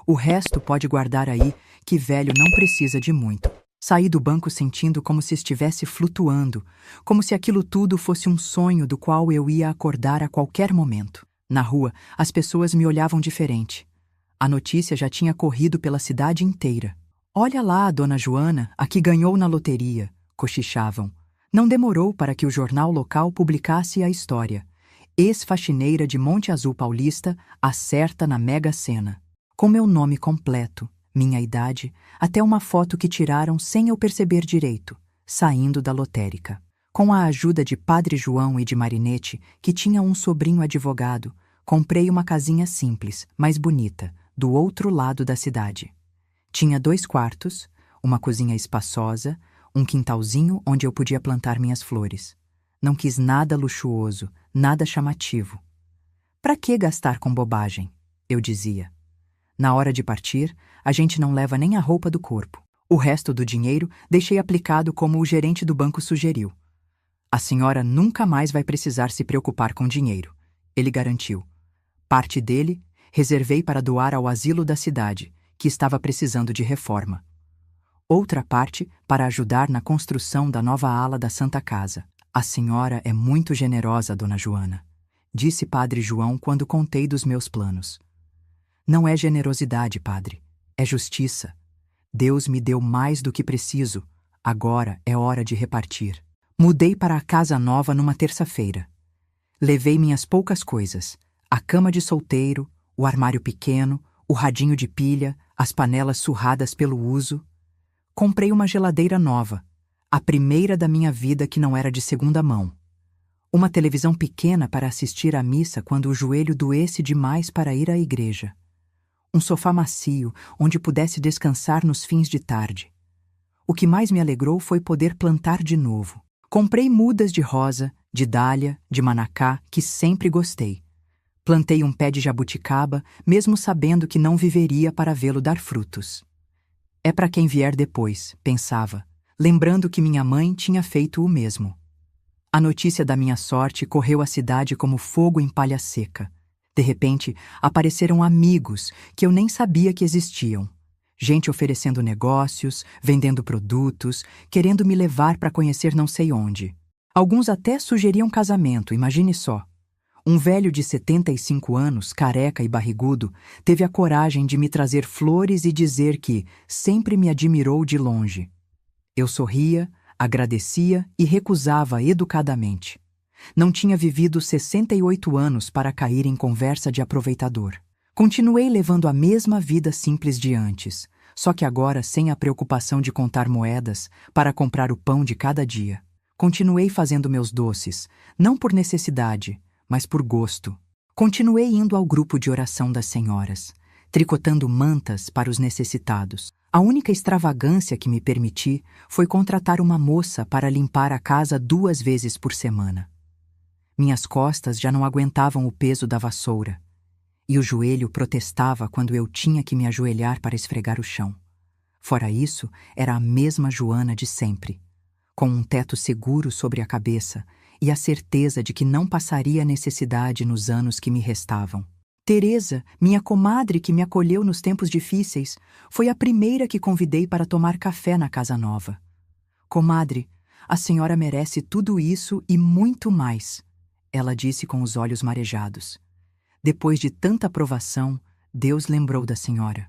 O resto pode guardar aí, que velho não precisa de muito. Saí do banco sentindo como se estivesse flutuando, como se aquilo tudo fosse um sonho do qual eu ia acordar a qualquer momento. Na rua, as pessoas me olhavam diferente. A notícia já tinha corrido pela cidade inteira. Olha lá a dona Joana, a que ganhou na loteria, cochichavam. Não demorou para que o jornal local publicasse a história. Ex-faxineira de Monte Azul Paulista acerta na Mega Sena. Com meu nome completo, minha idade, até uma foto que tiraram sem eu perceber direito, saindo da lotérica. Com a ajuda de Padre João e de Marinete, que tinha um sobrinho advogado, comprei uma casinha simples, mas bonita, do outro lado da cidade. Tinha 2 quartos, uma cozinha espaçosa, um quintalzinho onde eu podia plantar minhas flores. Não quis nada luxuoso, nada chamativo. Para que gastar com bobagem? Eu dizia. Na hora de partir, a gente não leva nem a roupa do corpo. O resto do dinheiro deixei aplicado como o gerente do banco sugeriu. A senhora nunca mais vai precisar se preocupar com dinheiro, ele garantiu. Parte dele, reservei para doar ao asilo da cidade, que estava precisando de reforma. Outra parte para ajudar na construção da nova ala da Santa Casa. A senhora é muito generosa, dona Joana, disse Padre João quando contei dos meus planos. Não é generosidade, padre, é justiça. Deus me deu mais do que preciso, agora é hora de repartir. Mudei para a casa nova numa terça-feira. Levei minhas poucas coisas, a cama de solteiro, o armário pequeno, o radinho de pilha, as panelas surradas pelo uso. Comprei uma geladeira nova, a primeira da minha vida que não era de segunda mão. Uma televisão pequena para assistir à missa quando o joelho doesse demais para ir à igreja. Um sofá macio, onde pudesse descansar nos fins de tarde. O que mais me alegrou foi poder plantar de novo. Comprei mudas de rosa, de dália, de manacá, que sempre gostei. Plantei um pé de jabuticaba, mesmo sabendo que não viveria para vê-lo dar frutos. É para quem vier depois, pensava, lembrando que minha mãe tinha feito o mesmo. A notícia da minha sorte correu a cidade como fogo em palha seca. De repente, apareceram amigos que eu nem sabia que existiam. Gente oferecendo negócios, vendendo produtos, querendo me levar para conhecer não sei onde. Alguns até sugeriam casamento, imagine só. Um velho de 75 anos, careca e barrigudo, teve a coragem de me trazer flores e dizer que sempre me admirou de longe. Eu sorria, agradecia e recusava educadamente. Não tinha vivido 68 anos para cair em conversa de aproveitador. Continuei levando a mesma vida simples de antes, só que agora sem a preocupação de contar moedas para comprar o pão de cada dia. Continuei fazendo meus doces, não por necessidade, mas por gosto. Continuei indo ao grupo de oração das senhoras, tricotando mantas para os necessitados. A única extravagância que me permiti foi contratar uma moça para limpar a casa 2 vezes por semana. Minhas costas já não aguentavam o peso da vassoura, e o joelho protestava quando eu tinha que me ajoelhar para esfregar o chão. Fora isso, era a mesma Joana de sempre, com um teto seguro sobre a cabeça e a certeza de que não passaria necessidade nos anos que me restavam. Teresa, minha comadre que me acolheu nos tempos difíceis, foi a primeira que convidei para tomar café na casa nova. Comadre, a senhora merece tudo isso e muito mais, ela disse com os olhos marejados. Depois de tanta provação, Deus lembrou da senhora.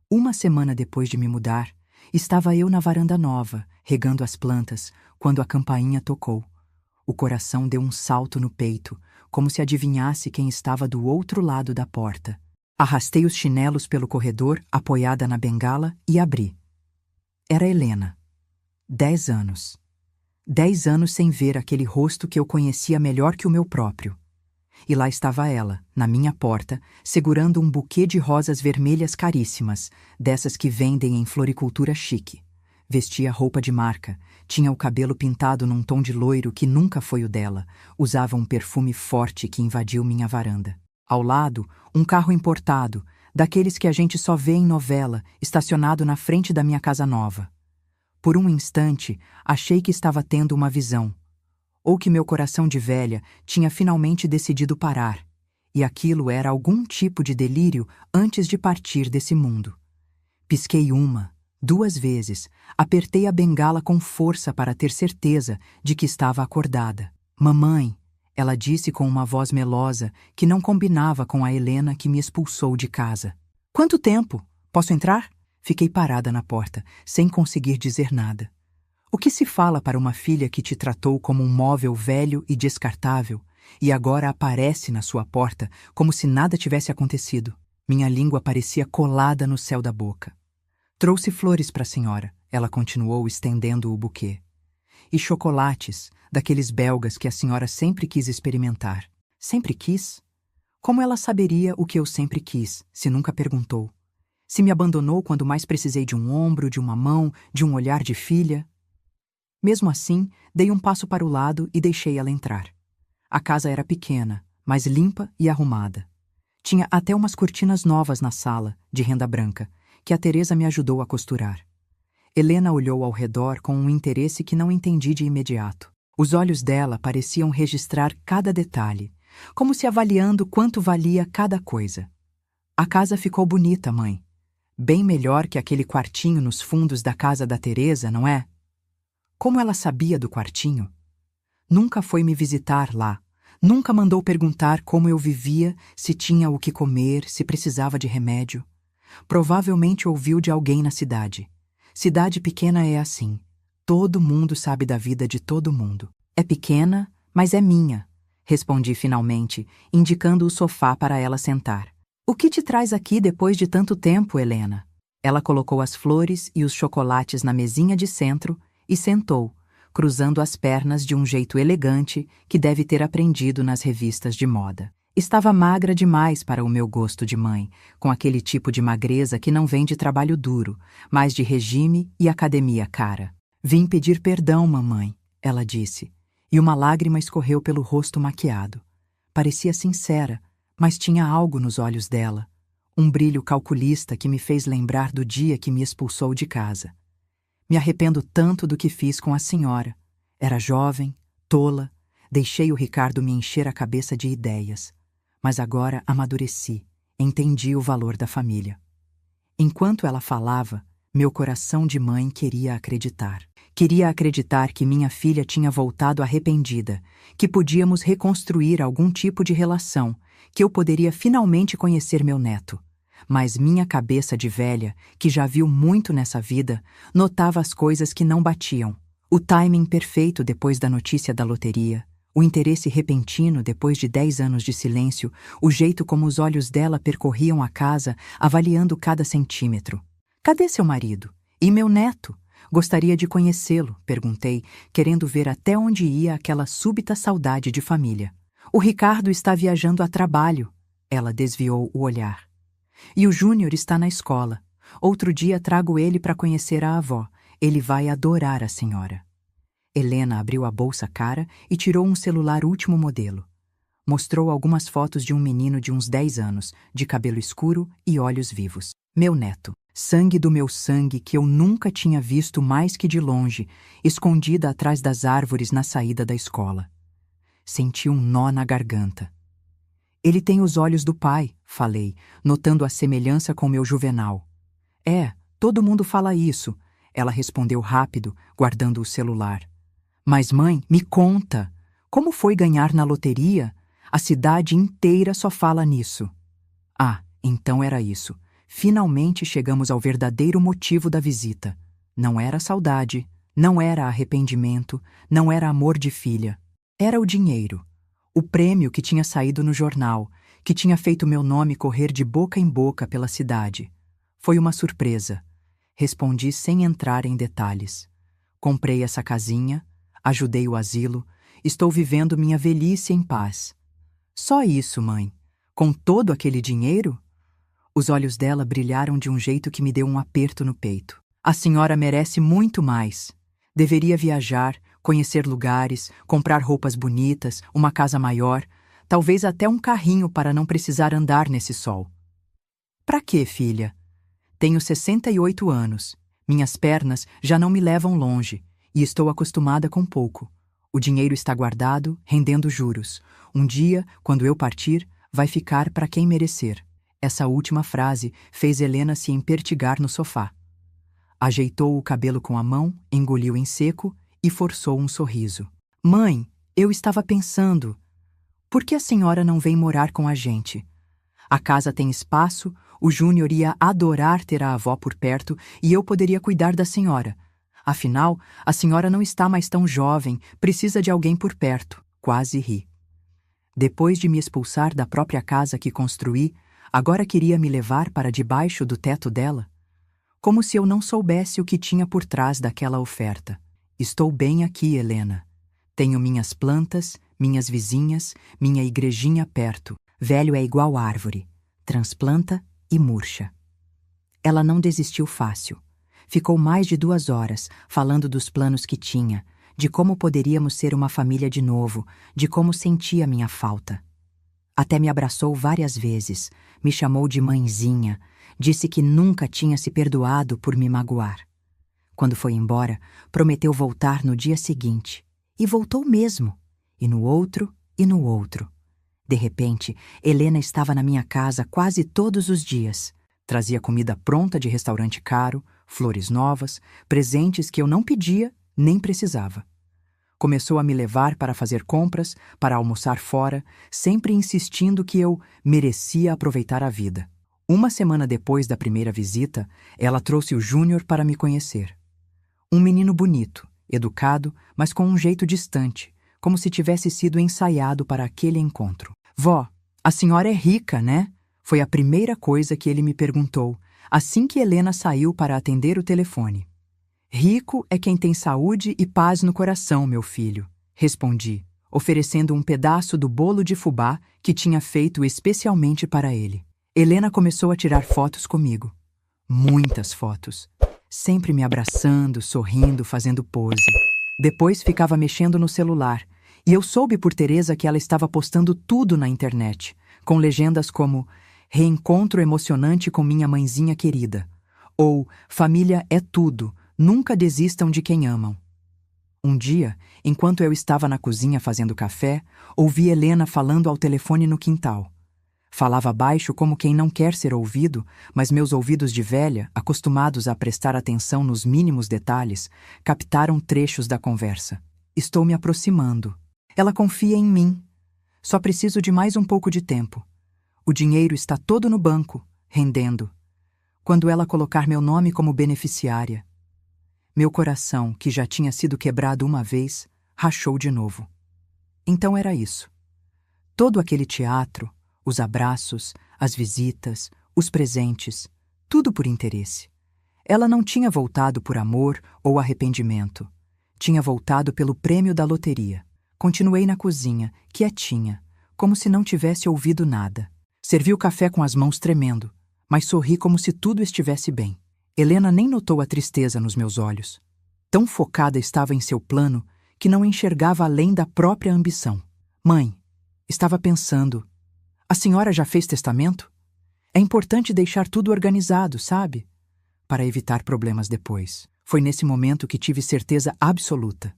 Uma semana depois de me mudar, estava eu na varanda nova, regando as plantas, quando a campainha tocou. O coração deu um salto no peito, como se adivinhasse quem estava do outro lado da porta. Arrastei os chinelos pelo corredor, apoiada na bengala, e abri. Era Helena. 10 anos. 10 anos sem ver aquele rosto que eu conhecia melhor que o meu próprio. E lá estava ela, na minha porta, segurando um buquê de rosas vermelhas caríssimas, dessas que vendem em floricultura chique. Vestia roupa de marca, tinha o cabelo pintado num tom de loiro que nunca foi o dela, usava um perfume forte que invadiu minha varanda. Ao lado, um carro importado, daqueles que a gente só vê em novela, estacionado na frente da minha casa nova. Por um instante, achei que estava tendo uma visão, ou que meu coração de velha tinha finalmente decidido parar, e aquilo era algum tipo de delírio antes de partir desse mundo. Pisquei 1, 2 vezes, apertei a bengala com força para ter certeza de que estava acordada. Mamãe, ela disse com uma voz melosa que não combinava com a Helena que me expulsou de casa. Quanto tempo? Posso entrar? Fiquei parada na porta, sem conseguir dizer nada. O que se fala para uma filha que te tratou como um móvel velho e descartável e agora aparece na sua porta como se nada tivesse acontecido? Minha língua parecia colada no céu da boca. Trouxe flores para a senhora, ela continuou estendendo o buquê. E chocolates, daqueles belgas que a senhora sempre quis experimentar. Sempre quis? Como ela saberia o que eu sempre quis, se nunca perguntou? Se me abandonou quando mais precisei de um ombro, de uma mão, de um olhar de filha? Mesmo assim, dei um passo para o lado e deixei ela entrar. A casa era pequena, mas limpa e arrumada. Tinha até umas cortinas novas na sala, de renda branca, que a Teresa me ajudou a costurar. Helena olhou ao redor com um interesse que não entendi de imediato. Os olhos dela pareciam registrar cada detalhe, como se avaliando quanto valia cada coisa. A casa ficou bonita, mãe. Bem melhor que aquele quartinho nos fundos da casa da Teresa, não é? Como ela sabia do quartinho? Nunca foi me visitar lá. Nunca mandou perguntar como eu vivia, se tinha o que comer, se precisava de remédio. Provavelmente ouviu de alguém na cidade. Cidade pequena é assim. Todo mundo sabe da vida de todo mundo. É pequena, mas é minha, respondi finalmente, indicando o sofá para ela sentar. O que te traz aqui depois de tanto tempo, Helena? Ela colocou as flores e os chocolates na mesinha de centro e sentou, cruzando as pernas de um jeito elegante que deve ter aprendido nas revistas de moda. Estava magra demais para o meu gosto de mãe, com aquele tipo de magreza que não vem de trabalho duro, mas de regime e academia cara. Vim pedir perdão, mamãe, ela disse, e uma lágrima escorreu pelo rosto maquiado. Parecia sincera, mas tinha algo nos olhos dela, um brilho calculista que me fez lembrar do dia que me expulsou de casa. Me arrependo tanto do que fiz com a senhora. Era jovem, tola, deixei o Ricardo me encher a cabeça de ideias. Mas agora amadureci, entendi o valor da família. Enquanto ela falava, meu coração de mãe queria acreditar. Queria acreditar que minha filha tinha voltado arrependida, que podíamos reconstruir algum tipo de relação, que eu poderia finalmente conhecer meu neto. Mas minha cabeça de velha, que já viu muito nessa vida, notava as coisas que não batiam. O timing perfeito depois da notícia da loteria, o interesse repentino depois de 10 anos de silêncio, o jeito como os olhos dela percorriam a casa, avaliando cada centímetro. Cadê seu marido? E meu neto? Gostaria de conhecê-lo, perguntei, querendo ver até onde ia aquela súbita saudade de família. O Ricardo está viajando a trabalho. Ela desviou o olhar. E o Júnior está na escola. Outro dia trago ele para conhecer a avó. Ele vai adorar a senhora. Helena abriu a bolsa cara e tirou um celular último modelo. Mostrou algumas fotos de um menino de uns 10 anos, de cabelo escuro e olhos vivos. Meu neto, sangue do meu sangue que eu nunca tinha visto mais que de longe, escondida atrás das árvores na saída da escola. Senti um nó na garganta. Ele tem os olhos do pai, falei, notando a semelhança com meu Juvenal. É, todo mundo fala isso, ela respondeu rápido, guardando o celular. Mas mãe, me conta, como foi ganhar na loteria? A cidade inteira só fala nisso. Ah, então era isso. Finalmente chegamos ao verdadeiro motivo da visita. Não era saudade, não era arrependimento, não era amor de filha. Era o dinheiro. O prêmio que tinha saído no jornal, que tinha feito meu nome correr de boca em boca pela cidade. Foi uma surpresa. Respondi sem entrar em detalhes. Comprei essa casinha, ajudei o asilo, estou vivendo minha velhice em paz. Só isso, mãe. Com todo aquele dinheiro? Os olhos dela brilharam de um jeito que me deu um aperto no peito. A senhora merece muito mais. Deveria viajar, conhecer lugares, comprar roupas bonitas, uma casa maior, talvez até um carrinho para não precisar andar nesse sol. Pra quê, filha? Tenho 68 anos. Minhas pernas já não me levam longe e estou acostumada com pouco. O dinheiro está guardado, rendendo juros. Um dia, quando eu partir, vai ficar para quem merecer. Essa última frase fez Helena se empertigar no sofá. Ajeitou o cabelo com a mão, engoliu em seco e forçou um sorriso. Mãe, eu estava pensando, por que a senhora não vem morar com a gente? A casa tem espaço, o Júnior ia adorar ter a avó por perto e eu poderia cuidar da senhora. Afinal, a senhora não está mais tão jovem, precisa de alguém por perto. Quase ri. Depois de me expulsar da própria casa que construí, agora queria me levar para debaixo do teto dela? Como se eu não soubesse o que tinha por trás daquela oferta. Estou bem aqui, Helena. Tenho minhas plantas, minhas vizinhas, minha igrejinha perto. Velho é igual árvore. Transplanta e murcha. Ela não desistiu fácil. Ficou mais de 2 horas falando dos planos que tinha, de como poderíamos ser uma família de novo, de como sentia minha falta. Até me abraçou várias vezes, me chamou de mãezinha, disse que nunca tinha se perdoado por me magoar. Quando foi embora, prometeu voltar no dia seguinte. E voltou mesmo. E no outro, e no outro. De repente, Helena estava na minha casa quase todos os dias. Trazia comida pronta de restaurante caro, flores novas, presentes que eu não pedia nem precisava. Começou a me levar para fazer compras, para almoçar fora, sempre insistindo que eu merecia aproveitar a vida. Uma semana depois da primeira visita, ela trouxe o Júnior para me conhecer. Um menino bonito, educado, mas com um jeito distante, como se tivesse sido ensaiado para aquele encontro. Vó, a senhora é rica, né? Foi a primeira coisa que ele me perguntou, assim que Helena saiu para atender o telefone. Rico é quem tem saúde e paz no coração, meu filho, respondi, oferecendo um pedaço do bolo de fubá que tinha feito especialmente para ele. Helena começou a tirar fotos comigo. Muitas fotos. Sempre me abraçando, sorrindo, fazendo pose. Depois ficava mexendo no celular, e eu soube por Teresa que ela estava postando tudo na internet, com legendas como "Reencontro emocionante com minha mãezinha querida", ou "Família é tudo, nunca desistam de quem amam". Um dia, enquanto eu estava na cozinha fazendo café, ouvi Helena falando ao telefone no quintal. Falava baixo como quem não quer ser ouvido, mas meus ouvidos de velha, acostumados a prestar atenção nos mínimos detalhes, captaram trechos da conversa. Estou me aproximando. Ela confia em mim. Só preciso de mais um pouco de tempo. O dinheiro está todo no banco, rendendo. Quando ela colocar meu nome como beneficiária. Meu coração, que já tinha sido quebrado uma vez, rachou de novo. Então era isso. Todo aquele teatro, os abraços, as visitas, os presentes, tudo por interesse. Ela não tinha voltado por amor ou arrependimento. Tinha voltado pelo prêmio da loteria. Continuei na cozinha, quietinha, como se não tivesse ouvido nada. Servi o café com as mãos tremendo, mas sorri como se tudo estivesse bem. Helena nem notou a tristeza nos meus olhos. Tão focada estava em seu plano que não enxergava além da própria ambição. Mãe, estava pensando... A senhora já fez testamento? É importante deixar tudo organizado, sabe? Para evitar problemas depois. Foi nesse momento que tive certeza absoluta.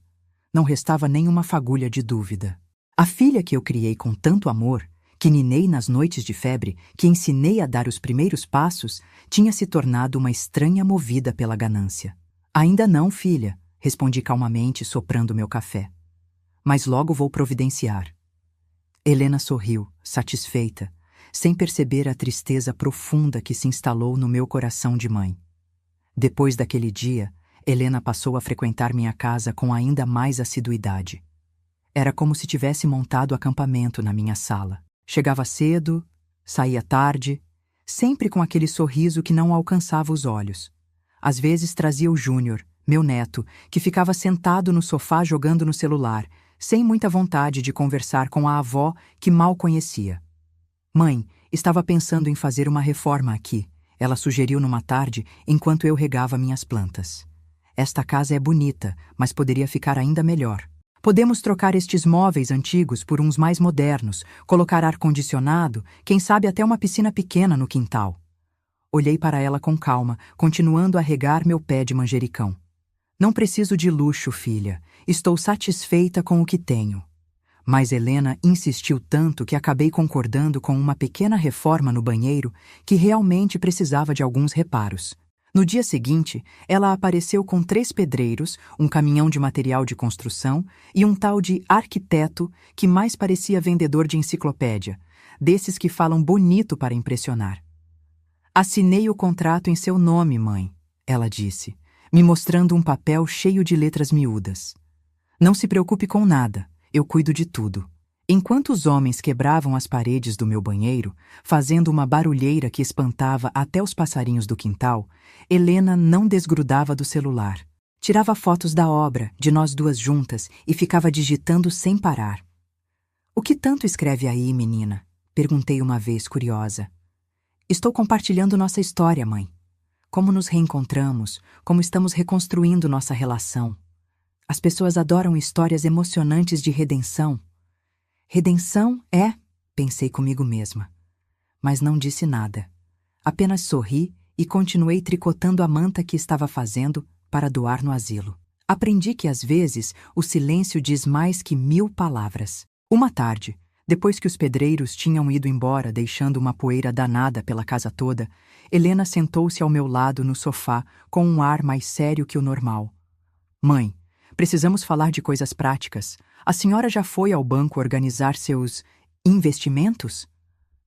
Não restava nenhuma fagulha de dúvida. A filha que eu criei com tanto amor, que ninei nas noites de febre, que ensinei a dar os primeiros passos, tinha se tornado uma estranha movida pela ganância. Ainda não, filha, respondi calmamente, soprando meu café. Mas logo vou providenciar. Helena sorriu, satisfeita, sem perceber a tristeza profunda que se instalou no meu coração de mãe. Depois daquele dia, Helena passou a frequentar minha casa com ainda mais assiduidade. Era como se tivesse montado acampamento na minha sala. Chegava cedo, saía tarde, sempre com aquele sorriso que não alcançava os olhos. Às vezes trazia o Júnior, meu neto, que ficava sentado no sofá jogando no celular, sem muita vontade de conversar com a avó que mal conhecia. Mãe, estava pensando em fazer uma reforma aqui. Ela sugeriu numa tarde enquanto eu regava minhas plantas. Esta casa é bonita, mas poderia ficar ainda melhor. Podemos trocar estes móveis antigos por uns mais modernos, colocar ar-condicionado, quem sabe até uma piscina pequena no quintal. Olhei para ela com calma, continuando a regar meu pé de manjericão. Não preciso de luxo, filha. Estou satisfeita com o que tenho. Mas Helena insistiu tanto que acabei concordando com uma pequena reforma no banheiro que realmente precisava de alguns reparos. No dia seguinte, ela apareceu com 3 pedreiros, um caminhão de material de construção e um tal de arquiteto que mais parecia vendedor de enciclopédia, desses que falam bonito para impressionar. Assinei o contrato em seu nome, mãe, ela disse, me mostrando um papel cheio de letras miúdas. Não se preocupe com nada, eu cuido de tudo. Enquanto os homens quebravam as paredes do meu banheiro, fazendo uma barulheira que espantava até os passarinhos do quintal, Helena não desgrudava do celular. Tirava fotos da obra, de nós duas juntas, e ficava digitando sem parar. O que tanto escreve aí, menina? Perguntei uma vez, curiosa. Estou compartilhando nossa história, mãe. Como nos reencontramos, como estamos reconstruindo nossa relação. As pessoas adoram histórias emocionantes de redenção. Redenção é, pensei comigo mesma. Mas não disse nada. Apenas sorri e continuei tricotando a manta que estava fazendo para doar no asilo. Aprendi que às vezes o silêncio diz mais que 1000 palavras. Uma tarde, depois que os pedreiros tinham ido embora deixando uma poeira danada pela casa toda, Helena sentou-se ao meu lado no sofá com um ar mais sério que o normal. Mãe, precisamos falar de coisas práticas. A senhora já foi ao banco organizar seus investimentos?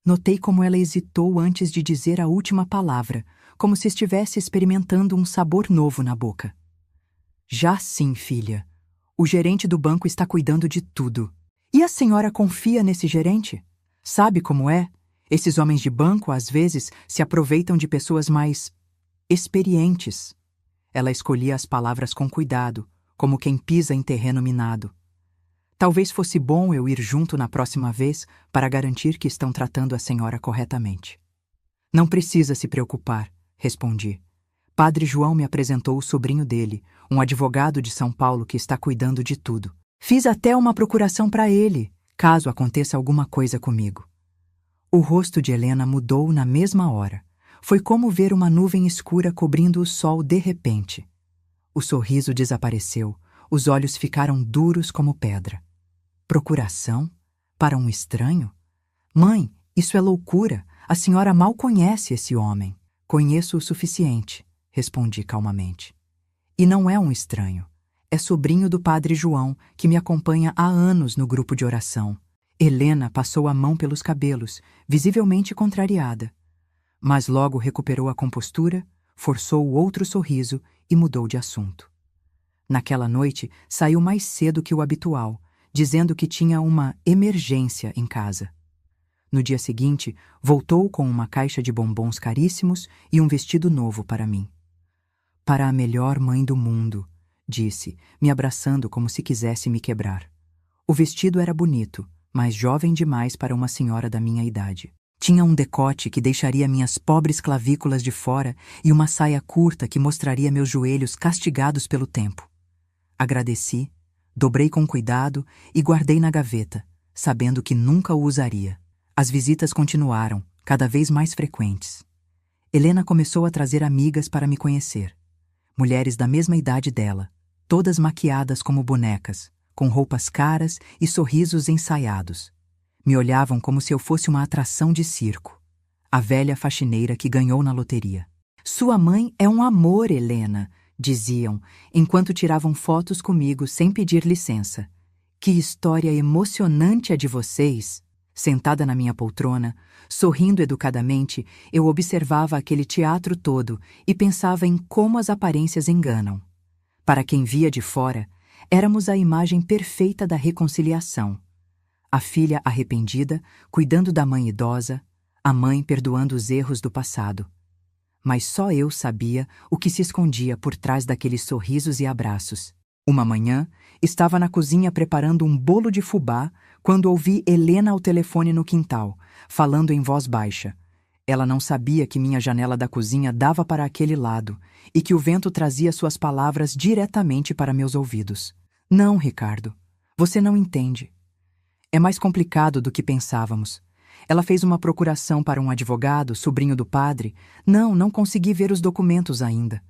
Notei como ela hesitou antes de dizer a última palavra, como se estivesse experimentando um sabor novo na boca. Já sim, filha. O gerente do banco está cuidando de tudo. E a senhora confia nesse gerente? Sabe como é? Esses homens de banco, às vezes, se aproveitam de pessoas mais experientes. Ela escolhia as palavras com cuidado, como quem pisa em terreno minado. Talvez fosse bom eu ir junto na próxima vez para garantir que estão tratando a senhora corretamente. Não precisa se preocupar, respondi. Padre João me apresentou o sobrinho dele, um advogado de São Paulo que está cuidando de tudo. Fiz até uma procuração para ele, caso aconteça alguma coisa comigo. O rosto de Helena mudou na mesma hora. Foi como ver uma nuvem escura cobrindo o sol de repente. O sorriso desapareceu, os olhos ficaram duros como pedra. Procuração? Para um estranho? Mãe, isso é loucura. A senhora mal conhece esse homem. Conheço o suficiente, respondi calmamente. E não é um estranho. É sobrinho do Padre João, que me acompanha há anos no grupo de oração. Helena passou a mão pelos cabelos, visivelmente contrariada. Mas logo recuperou a compostura, forçou outro sorriso e mudou de assunto. Naquela noite, saiu mais cedo que o habitual, dizendo que tinha uma emergência em casa. No dia seguinte, voltou com uma caixa de bombons caríssimos e um vestido novo para mim. Para a melhor mãe do mundo, disse, me abraçando como se quisesse me quebrar. O vestido era bonito, mas jovem demais para uma senhora da minha idade. Tinha um decote que deixaria minhas pobres clavículas de fora e uma saia curta que mostraria meus joelhos castigados pelo tempo. Agradeci, dobrei com cuidado e guardei na gaveta, sabendo que nunca o usaria. As visitas continuaram, cada vez mais frequentes. Helena começou a trazer amigas para me conhecer. Mulheres da mesma idade dela, todas maquiadas como bonecas, com roupas caras e sorrisos ensaiados. Me olhavam como se eu fosse uma atração de circo. A velha faxineira que ganhou na loteria. Sua mãe é um amor, Helena, diziam, enquanto tiravam fotos comigo sem pedir licença. Que história emocionante a de vocês! Sentada na minha poltrona, sorrindo educadamente, eu observava aquele teatro todo e pensava em como as aparências enganam. Para quem via de fora, éramos a imagem perfeita da reconciliação. A filha arrependida, cuidando da mãe idosa, a mãe perdoando os erros do passado. Mas só eu sabia o que se escondia por trás daqueles sorrisos e abraços. Uma manhã, estava na cozinha preparando um bolo de fubá quando ouvi Helena ao telefone no quintal, falando em voz baixa. Ela não sabia que minha janela da cozinha dava para aquele lado e que o vento trazia suas palavras diretamente para meus ouvidos. Não, Ricardo, você não entende. É mais complicado do que pensávamos. Ela fez uma procuração para um advogado, sobrinho do padre. Não consegui ver os documentos ainda.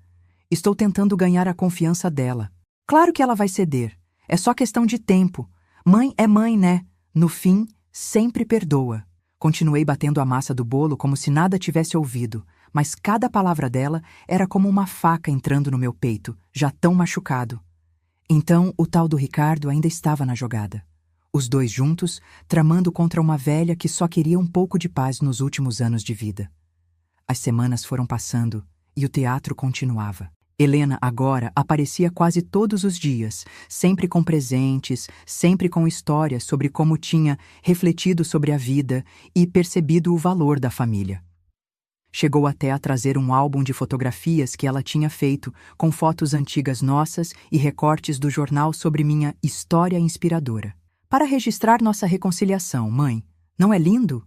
Estou tentando ganhar a confiança dela. Claro que ela vai ceder. É só questão de tempo. Mãe é mãe, né? No fim, sempre perdoa. Continuei batendo a massa do bolo como se nada tivesse ouvido, mas cada palavra dela era como uma faca entrando no meu peito, já tão machucado. Então, o tal do Ricardo ainda estava na jogada. Os dois juntos, tramando contra uma velha que só queria um pouco de paz nos últimos anos de vida. As semanas foram passando e o teatro continuava. Helena agora aparecia quase todos os dias, sempre com presentes, sempre com histórias sobre como tinha refletido sobre a vida e percebido o valor da família. Chegou até a trazer um álbum de fotografias que ela tinha feito, com fotos antigas nossas e recortes do jornal sobre minha história inspiradora. Para registrar nossa reconciliação, mãe, não é lindo?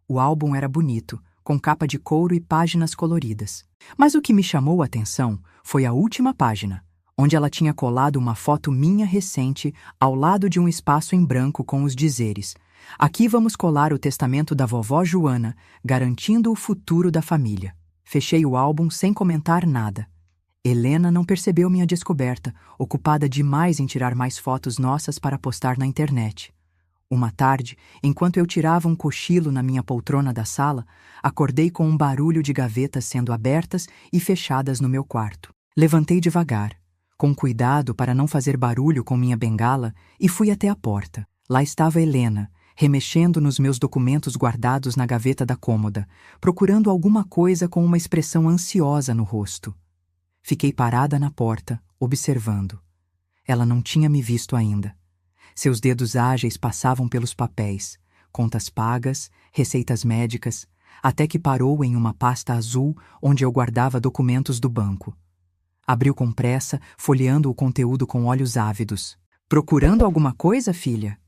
O álbum era bonito, com capa de couro e páginas coloridas. Mas o que me chamou a atenção foi a última página, onde ela tinha colado uma foto minha recente ao lado de um espaço em branco com os dizeres: "Aqui vamos colar o testamento da vovó Joana, garantindo o futuro da família." Fechei o álbum sem comentar nada. Helena não percebeu minha descoberta, ocupada demais em tirar mais fotos nossas para postar na internet. Uma tarde, enquanto eu tirava um cochilo na minha poltrona da sala, acordei com um barulho de gavetas sendo abertas e fechadas no meu quarto. Levantei devagar, com cuidado para não fazer barulho com minha bengala, e fui até a porta. Lá estava Helena, remexendo nos meus documentos guardados na gaveta da cômoda, procurando alguma coisa com uma expressão ansiosa no rosto. Fiquei parada na porta, observando. Ela não tinha me visto ainda. Seus dedos ágeis passavam pelos papéis, contas pagas, receitas médicas, até que parou em uma pasta azul onde eu guardava documentos do banco. Abriu com pressa, folheando o conteúdo com olhos ávidos. "Procurando alguma coisa, filha?"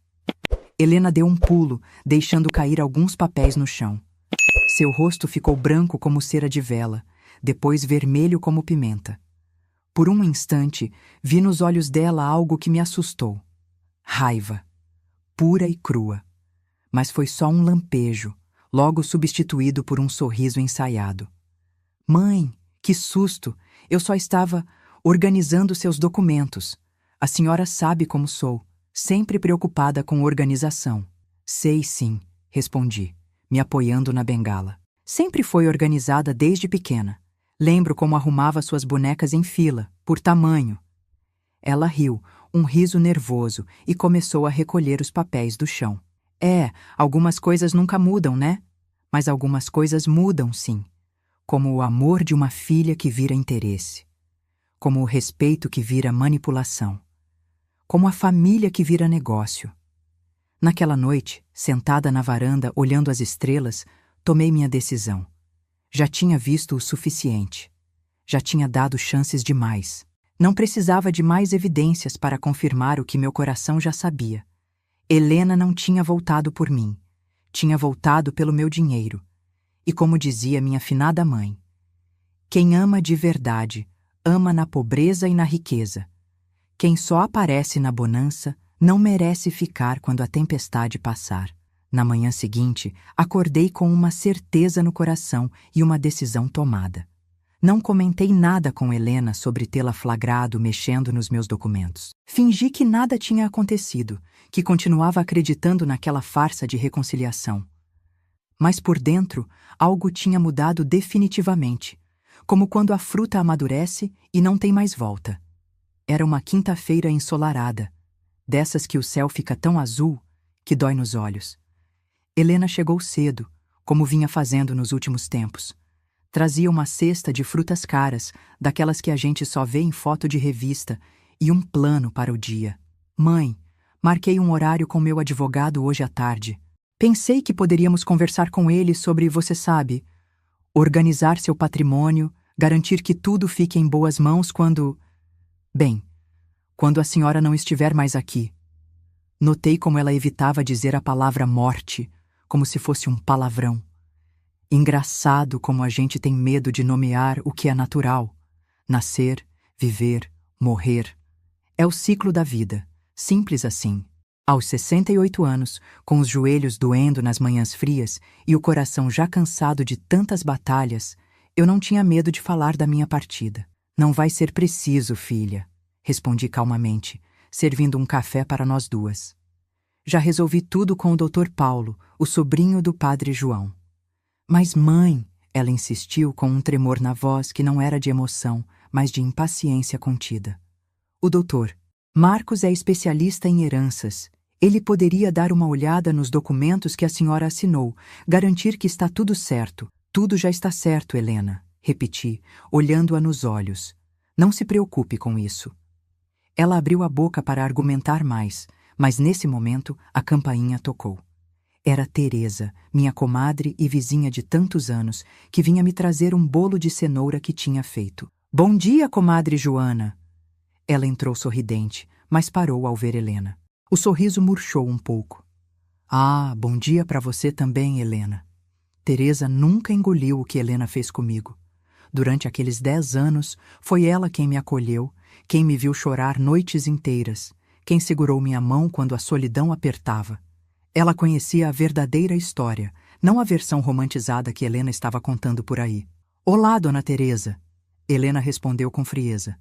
Helena deu um pulo, deixando cair alguns papéis no chão. Seu rosto ficou branco como cera de vela, depois vermelho como pimenta. Por um instante, vi nos olhos dela algo que me assustou. Raiva, pura e crua. Mas foi só um lampejo, logo substituído por um sorriso ensaiado. "Mãe, que susto! Eu só estava organizando seus documentos. A senhora sabe como sou, sempre preocupada com organização." "Sei sim", respondi, me apoiando na bengala. "Sempre foi organizada desde pequena. Lembro como arrumava suas bonecas em fila, por tamanho." Ela riu, um riso nervoso, e começou a recolher os papéis do chão. Algumas coisas nunca mudam, né? Mas algumas coisas mudam, sim. Como o amor de uma filha que vira interesse. Como o respeito que vira manipulação. Como a família que vira negócio. Naquela noite, sentada na varanda, olhando as estrelas, tomei minha decisão. Já tinha visto o suficiente. Já tinha dado chances demais. Não precisava de mais evidências para confirmar o que meu coração já sabia. Helena não tinha voltado por mim. Tinha voltado pelo meu dinheiro. E como dizia minha finada mãe, quem ama de verdade, ama na pobreza e na riqueza. Quem só aparece na bonança, não merece ficar quando a tempestade passar. Na manhã seguinte, acordei com uma certeza no coração e uma decisão tomada. Não comentei nada com Helena sobre tê-la flagrado mexendo nos meus documentos. Fingi que nada tinha acontecido, que continuava acreditando naquela farsa de reconciliação. Mas por dentro, algo tinha mudado definitivamente, como quando a fruta amadurece e não tem mais volta. Era uma quinta-feira ensolarada, dessas que o céu fica tão azul que dói nos olhos. Helena chegou cedo, como vinha fazendo nos últimos tempos. Trazia uma cesta de frutas caras, daquelas que a gente só vê em foto de revista, e um plano para o dia. "Mãe, marquei um horário com meu advogado hoje à tarde. Pensei que poderíamos conversar com ele sobre, você sabe, organizar seu patrimônio, garantir que tudo fique em boas mãos quando a senhora não estiver mais aqui." Notei como ela evitava dizer a palavra morte, como se fosse um palavrão. Engraçado como a gente tem medo de nomear o que é natural. Nascer, viver, morrer. É o ciclo da vida, simples assim. Aos 68 anos, com os joelhos doendo nas manhãs frias e o coração já cansado de tantas batalhas, eu não tinha medo de falar da minha partida. Não vai ser preciso, filha, respondi calmamente, servindo um café para nós duas. Já resolvi tudo com o Dr. Paulo, o sobrinho do Padre João. Mas mãe, ela insistiu com um tremor na voz que não era de emoção, mas de impaciência contida. O doutor Marcos é especialista em heranças. Ele poderia dar uma olhada nos documentos que a senhora assinou, garantir que está tudo certo. Tudo já está certo, Helena, repeti, olhando-a nos olhos. Não se preocupe com isso. Ela abriu a boca para argumentar mais, mas nesse momento a campainha tocou. Era Teresa, minha comadre e vizinha de tantos anos, que vinha me trazer um bolo de cenoura que tinha feito. Bom dia, comadre Joana! Ela entrou sorridente, mas parou ao ver Helena. O sorriso murchou um pouco. Ah, bom dia para você também, Helena. Teresa nunca engoliu o que Helena fez comigo. Durante aqueles 10 anos, foi ela quem me acolheu, quem me viu chorar noites inteiras, quem segurou minha mão quando a solidão apertava. Ela conhecia a verdadeira história, não a versão romantizada que Helena estava contando por aí. Olá, dona Teresa. Helena respondeu com frieza.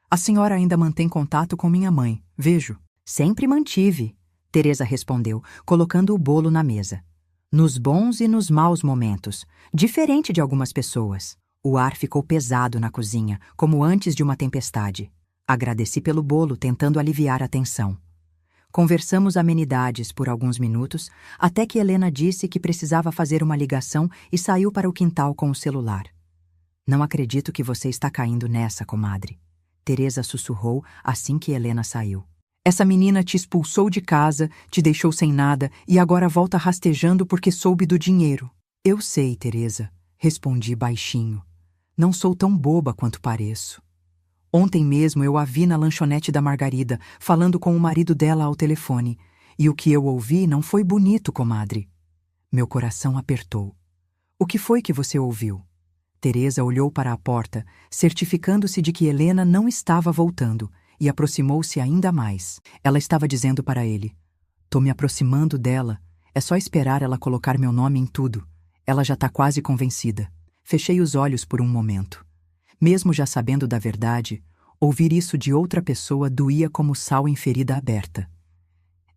A senhora ainda mantém contato com minha mãe, vejo. Sempre mantive, Teresa respondeu, colocando o bolo na mesa. Nos bons e nos maus momentos, diferente de algumas pessoas. O ar ficou pesado na cozinha, como antes de uma tempestade. Agradeci pelo bolo, tentando aliviar a tensão. Conversamos amenidades por alguns minutos, até que Helena disse que precisava fazer uma ligação e saiu para o quintal com o celular. Não acredito que você está caindo nessa, comadre. Teresa sussurrou assim que Helena saiu. Essa menina te expulsou de casa, te deixou sem nada e agora volta rastejando porque soube do dinheiro. Eu sei, Teresa, respondi baixinho. Não sou tão boba quanto pareço. Ontem mesmo eu a vi na lanchonete da Margarida, falando com o marido dela ao telefone, e o que eu ouvi não foi bonito, comadre. Meu coração apertou. O que foi que você ouviu? Teresa olhou para a porta, certificando-se de que Helena não estava voltando, e aproximou-se ainda mais. Ela estava dizendo para ele: "Tô me aproximando dela. É só esperar ela colocar meu nome em tudo. Ela já está quase convencida." Fechei os olhos por um momento. Mesmo já sabendo da verdade, ouvir isso de outra pessoa doía como sal em ferida aberta.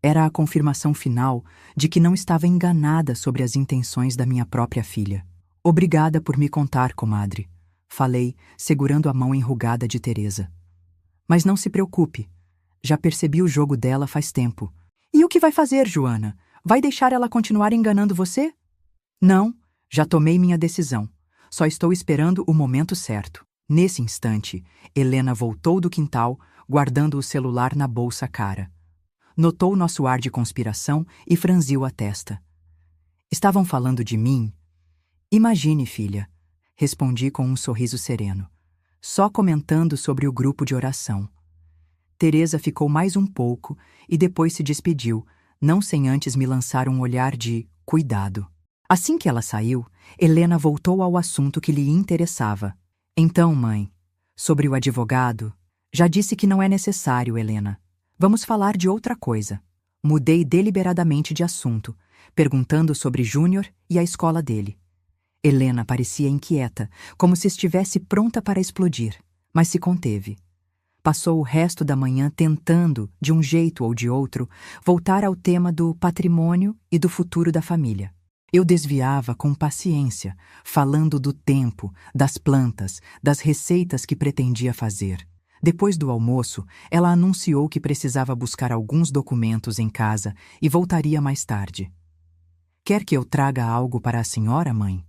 Era a confirmação final de que não estava enganada sobre as intenções da minha própria filha. Obrigada por me contar, comadre, falei, segurando a mão enrugada de Teresa. Mas não se preocupe. Já percebi o jogo dela faz tempo. E o que vai fazer, Joana? Vai deixar ela continuar enganando você? Não, já tomei minha decisão. Só estou esperando o momento certo. Nesse instante, Helena voltou do quintal, guardando o celular na bolsa cara. Notou nosso ar de conspiração e franziu a testa. Estavam falando de mim? Imagine, filha, respondi com um sorriso sereno, só comentando sobre o grupo de oração. Teresa ficou mais um pouco e depois se despediu, não sem antes me lançar um olhar de cuidado. Assim que ela saiu, Helena voltou ao assunto que lhe interessava. Então, mãe, sobre o advogado, já disse que não é necessário, Helena. Vamos falar de outra coisa. Mudei deliberadamente de assunto, perguntando sobre Júnior e a escola dele. Helena parecia inquieta, como se estivesse pronta para explodir, mas se conteve. Passou o resto da manhã tentando, de um jeito ou de outro, voltar ao tema do patrimônio e do futuro da família. Eu desviava com paciência, falando do tempo, das plantas, das receitas que pretendia fazer. Depois do almoço, ela anunciou que precisava buscar alguns documentos em casa e voltaria mais tarde. Quer que eu traga algo para a senhora, mãe?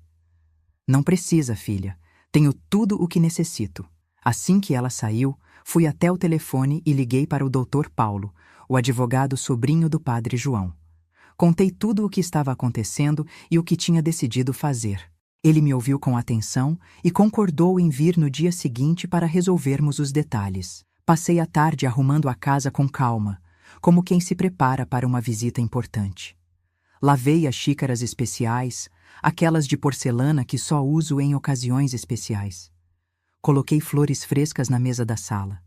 Não precisa, filha. Tenho tudo o que necessito. Assim que ela saiu, fui até o telefone e liguei para o Dr. Paulo, o advogado sobrinho do Padre João. Contei tudo o que estava acontecendo e o que tinha decidido fazer. Ele me ouviu com atenção e concordou em vir no dia seguinte para resolvermos os detalhes. Passei a tarde arrumando a casa com calma, como quem se prepara para uma visita importante. Lavei as xícaras especiais, aquelas de porcelana que só uso em ocasiões especiais. Coloquei flores frescas na mesa da sala.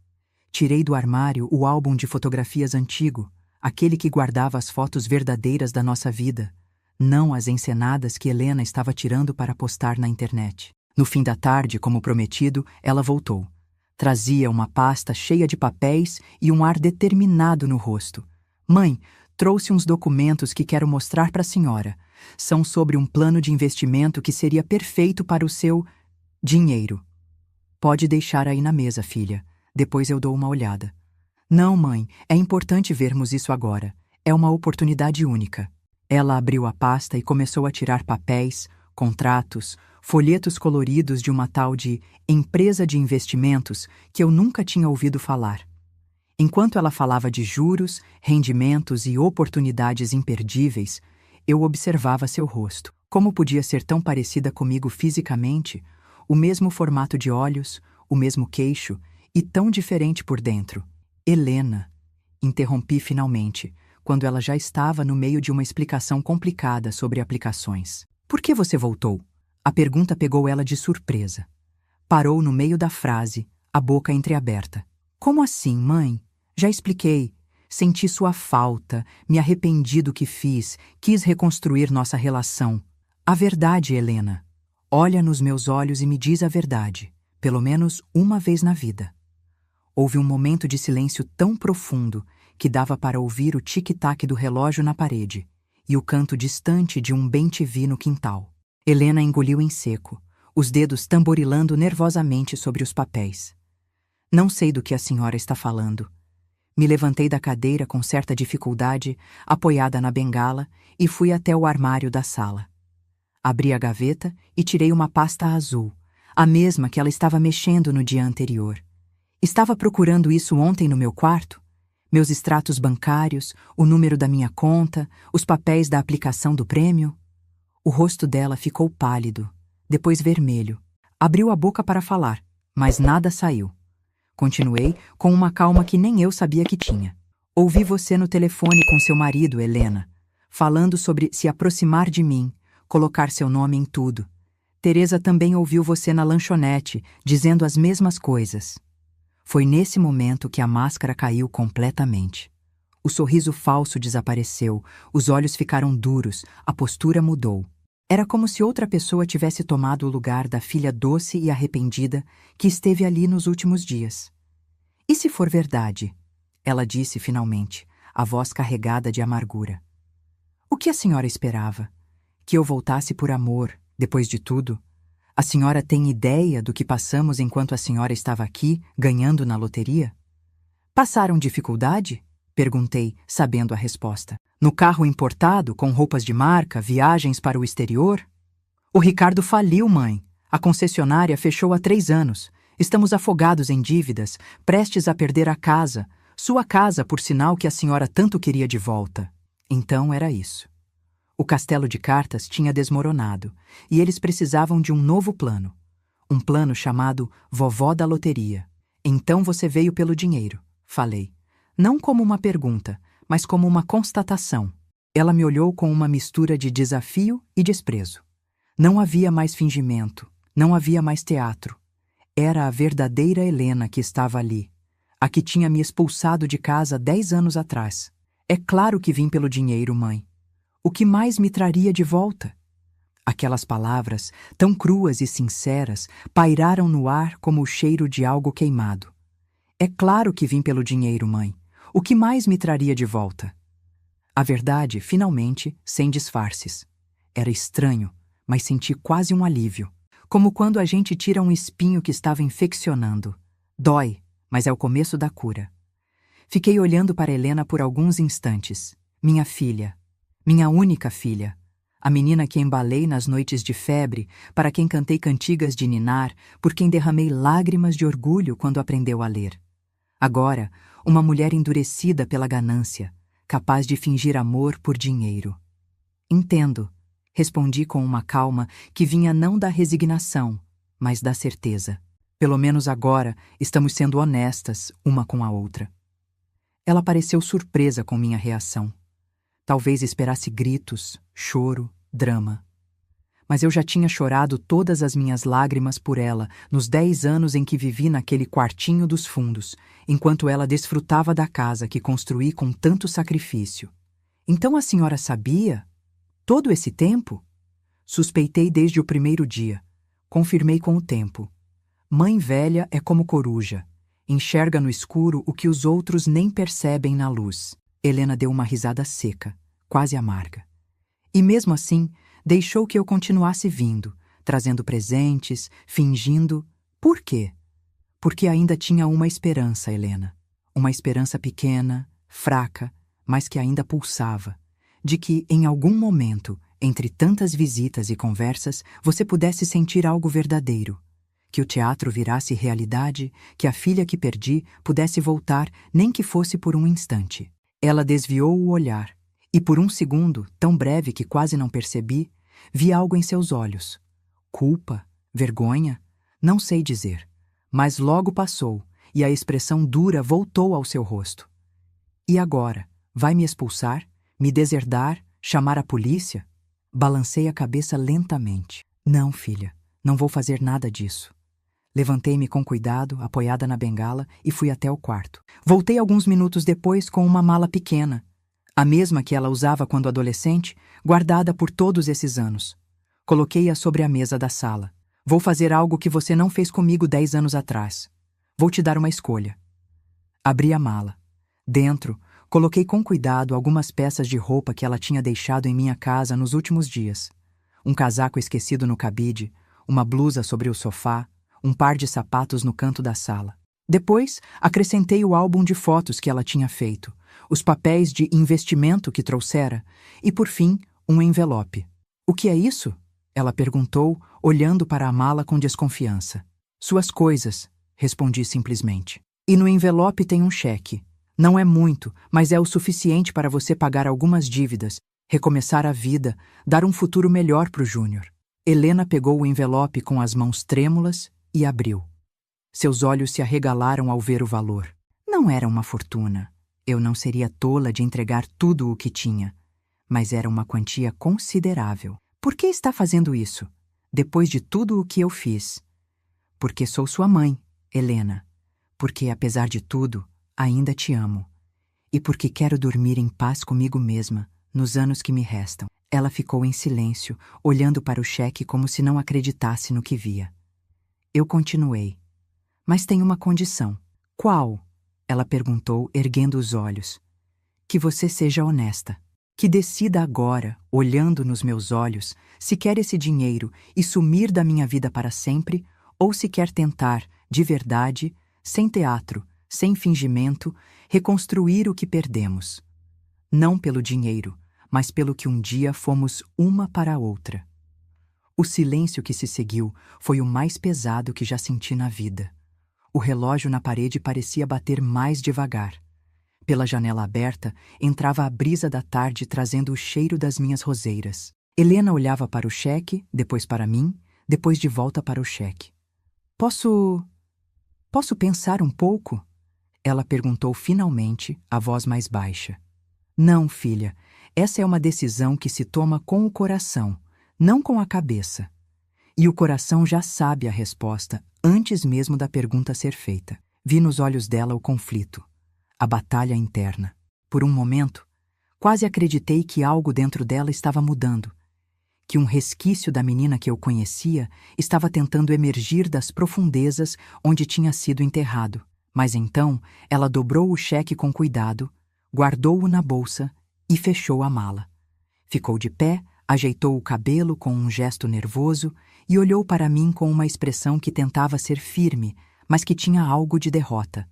Tirei do armário o álbum de fotografias antigo, aquele que guardava as fotos verdadeiras da nossa vida, não as encenadas que Helena estava tirando para postar na internet. No fim da tarde, como prometido, ela voltou. Trazia uma pasta cheia de papéis e um ar determinado no rosto. Mãe, trouxe uns documentos que quero mostrar para a senhora. São sobre um plano de investimento que seria perfeito para o seu dinheiro. Pode deixar aí na mesa, filha. Depois eu dou uma olhada. Não, mãe, é importante vermos isso agora. É uma oportunidade única. Ela abriu a pasta e começou a tirar papéis, contratos, folhetos coloridos de uma tal de empresa de investimentos que eu nunca tinha ouvido falar. Enquanto ela falava de juros, rendimentos e oportunidades imperdíveis, eu observava seu rosto. Como podia ser tão parecida comigo fisicamente, o mesmo formato de olhos, o mesmo queixo e tão diferente por dentro. Helena, interrompi finalmente, quando ela já estava no meio de uma explicação complicada sobre aplicações. Por que você voltou? A pergunta pegou ela de surpresa. Parou no meio da frase, a boca entreaberta. Como assim, mãe? Já expliquei. Senti sua falta, me arrependi do que fiz, quis reconstruir nossa relação. A verdade, Helena. Olha nos meus olhos e me diz a verdade, pelo menos uma vez na vida. Houve um momento de silêncio tão profundo que dava para ouvir o tic-tac do relógio na parede e o canto distante de um bem-te-vi no quintal. Helena engoliu em seco, os dedos tamborilando nervosamente sobre os papéis. Não sei do que a senhora está falando. Me levantei da cadeira com certa dificuldade, apoiada na bengala, e fui até o armário da sala. Abri a gaveta e tirei uma pasta azul, a mesma que ela estava mexendo no dia anterior. Estava procurando isso ontem no meu quarto? Meus extratos bancários, o número da minha conta, os papéis da aplicação do prêmio? O rosto dela ficou pálido, depois vermelho. Abriu a boca para falar, mas nada saiu. Continuei com uma calma que nem eu sabia que tinha. Ouvi você no telefone com seu marido, Helena, falando sobre se aproximar de mim, colocar seu nome em tudo. Teresa também ouviu você na lanchonete, dizendo as mesmas coisas. Foi nesse momento que a máscara caiu completamente. O sorriso falso desapareceu, os olhos ficaram duros, a postura mudou. Era como se outra pessoa tivesse tomado o lugar da filha doce e arrependida que esteve ali nos últimos dias. E se for verdade? Ela disse finalmente, a voz carregada de amargura. O que a senhora esperava? Que eu voltasse por amor, depois de tudo? A senhora tem ideia do que passamos enquanto a senhora estava aqui, ganhando na loteria? Passaram dificuldade? Perguntei, sabendo a resposta. No carro importado, com roupas de marca, viagens para o exterior? O Ricardo faliu, mãe. A concessionária fechou há 3 anos. Estamos afogados em dívidas, prestes a perder a casa. Sua casa, por sinal, que a senhora tanto queria de volta. Então era isso. O castelo de cartas tinha desmoronado, e eles precisavam de um novo plano. Um plano chamado Vovó da Loteria. Então você veio pelo dinheiro, falei. Não como uma pergunta, mas como uma constatação. Ela me olhou com uma mistura de desafio e desprezo. Não havia mais fingimento, não havia mais teatro. Era a verdadeira Helena que estava ali, a que tinha me expulsado de casa 10 anos atrás. É claro que vim pelo dinheiro, mãe. O que mais me traria de volta? Aquelas palavras, tão cruas e sinceras, pairaram no ar como o cheiro de algo queimado. É claro que vim pelo dinheiro, mãe. O que mais me traria de volta? A verdade, finalmente, sem disfarces. Era estranho, mas senti quase um alívio. Como quando a gente tira um espinho que estava infeccionando. Dói, mas é o começo da cura. Fiquei olhando para Helena por alguns instantes. Minha filha. Minha única filha, a menina que embalei nas noites de febre, para quem cantei cantigas de ninar, por quem derramei lágrimas de orgulho quando aprendeu a ler. Agora, uma mulher endurecida pela ganância, capaz de fingir amor por dinheiro. Entendo, respondi com uma calma que vinha não da resignação, mas da certeza. Pelo menos agora estamos sendo honestas uma com a outra. Ela pareceu surpresa com minha reação. Talvez esperasse gritos, choro, drama. Mas eu já tinha chorado todas as minhas lágrimas por ela nos 10 anos em que vivi naquele quartinho dos fundos, enquanto ela desfrutava da casa que construí com tanto sacrifício. Então a senhora sabia? Todo esse tempo? Suspeitei desde o primeiro dia. Confirmei com o tempo. Mãe velha é como coruja. Enxerga no escuro o que os outros nem percebem na luz. Helena deu uma risada seca, quase amarga. E mesmo assim, deixou que eu continuasse vindo, trazendo presentes, fingindo. Por quê? Porque ainda tinha uma esperança, Helena. Uma esperança pequena, fraca, mas que ainda pulsava. De que, em algum momento, entre tantas visitas e conversas, você pudesse sentir algo verdadeiro. Que o teatro virasse realidade, que a filha que perdi pudesse voltar, nem que fosse por um instante. Ela desviou o olhar, e por um segundo, tão breve que quase não percebi, vi algo em seus olhos. Culpa? Vergonha? Não sei dizer. Mas logo passou, e a expressão dura voltou ao seu rosto. E agora? Vai me expulsar? Me deserdar? Chamar a polícia? Balancei a cabeça lentamente. Não, filha, não vou fazer nada disso. Levantei-me com cuidado, apoiada na bengala, e fui até o quarto. Voltei alguns minutos depois com uma mala pequena, a mesma que ela usava quando adolescente, guardada por todos esses anos. Coloquei-a sobre a mesa da sala. Vou fazer algo que você não fez comigo 10 anos atrás. Vou te dar uma escolha. Abri a mala. Dentro, coloquei com cuidado algumas peças de roupa que ela tinha deixado em minha casa nos últimos dias. Um casaco esquecido no cabide, uma blusa sobre o sofá, um par de sapatos no canto da sala. Depois, acrescentei o álbum de fotos que ela tinha feito, os papéis de investimento que trouxera e, por fim, um envelope. O que é isso? Ela perguntou, olhando para a mala com desconfiança. Suas coisas, respondi simplesmente. E no envelope tem um cheque. Não é muito, mas é o suficiente para você pagar algumas dívidas, recomeçar a vida, dar um futuro melhor para o Júnior. Helena pegou o envelope com as mãos trêmulas e abriu. Seus olhos se arregalaram ao ver o valor. Não era uma fortuna. Eu não seria tola de entregar tudo o que tinha. Mas era uma quantia considerável. Por que está fazendo isso? Depois de tudo o que eu fiz. Porque sou sua mãe, Helena. Porque, apesar de tudo, ainda te amo. E porque quero dormir em paz comigo mesma, nos anos que me restam. Ela ficou em silêncio, olhando para o cheque como se não acreditasse no que via. Eu continuei. Mas tem uma condição. Qual? Ela perguntou, erguendo os olhos. Que você seja honesta. Que decida agora, olhando nos meus olhos, se quer esse dinheiro e sumir da minha vida para sempre, ou se quer tentar, de verdade, sem teatro, sem fingimento, reconstruir o que perdemos. Não pelo dinheiro, mas pelo que um dia fomos uma para a outra. O silêncio que se seguiu foi o mais pesado que já senti na vida. O relógio na parede parecia bater mais devagar. Pela janela aberta, entrava a brisa da tarde trazendo o cheiro das minhas roseiras. Helena olhava para o cheque, depois para mim, depois de volta para o cheque. Posso pensar um pouco? Ela perguntou finalmente, a voz mais baixa. Não, filha, essa é uma decisão que se toma com o coração, não com a cabeça. E o coração já sabe a resposta antes mesmo da pergunta ser feita. Vi nos olhos dela o conflito, a batalha interna. Por um momento, quase acreditei que algo dentro dela estava mudando, que um resquício da menina que eu conhecia estava tentando emergir das profundezas onde tinha sido enterrado. Mas então ela dobrou o cheque com cuidado, guardou-o na bolsa e fechou a mala. Ficou de pé, ajeitou o cabelo com um gesto nervoso e olhou para mim com uma expressão que tentava ser firme, mas que tinha algo de derrota.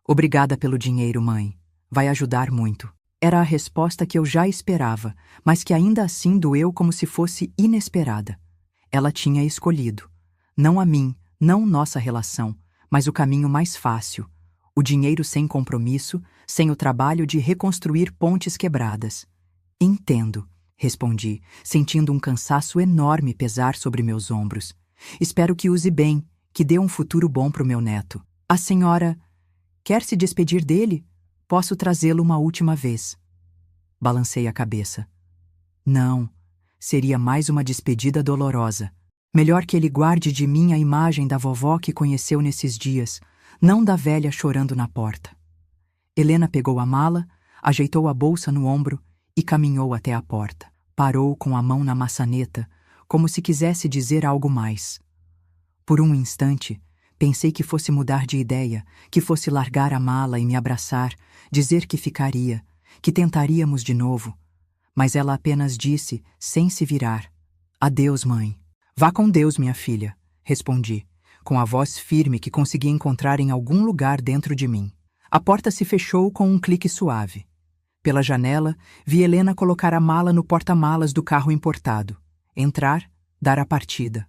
Obrigada pelo dinheiro, mãe. Vai ajudar muito. Era a resposta que eu já esperava, mas que ainda assim doeu como se fosse inesperada. Ela tinha escolhido. Não a mim, não nossa relação, mas o caminho mais fácil. O dinheiro sem compromisso, sem o trabalho de reconstruir pontes quebradas. Entendo, respondi, sentindo um cansaço enorme pesar sobre meus ombros. Espero que use bem, que dê um futuro bom para o meu neto. A senhora quer se despedir dele? Posso trazê-lo uma última vez. Balancei a cabeça. Não, Seria mais uma despedida dolorosa. Melhor que ele guarde de mim a imagem da vovó que conheceu nesses dias, não da velha chorando na porta. Helena pegou a mala, ajeitou a bolsa no ombro e caminhou até a porta. Parou com a mão na maçaneta, como se quisesse dizer algo mais. Por um instante, pensei que fosse mudar de ideia, que fosse largar a mala e me abraçar, dizer que ficaria, que tentaríamos de novo. Mas ela apenas disse, sem se virar: "Adeus, mãe." "Vá com Deus, minha filha", respondi, com a voz firme que consegui encontrar em algum lugar dentro de mim. A porta se fechou com um clique suave. Pela janela, vi Helena colocar a mala no porta-malas do carro importado, entrar, dar a partida.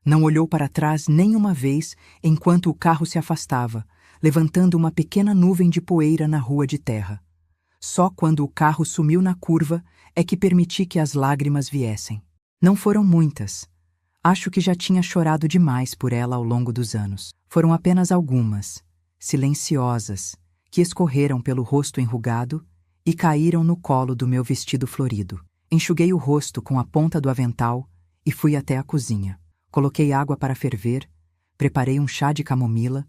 Não olhou para trás nem uma vez enquanto o carro se afastava, levantando uma pequena nuvem de poeira na rua de terra. Só quando o carro sumiu na curva é que permiti que as lágrimas viessem. Não foram muitas. Acho que já tinha chorado demais por ela ao longo dos anos. Foram apenas algumas, silenciosas, que escorreram pelo rosto enrugado e caíram no colo do meu vestido florido. Enxuguei o rosto com a ponta do avental e fui até a cozinha. Coloquei água para ferver, preparei um chá de camomila,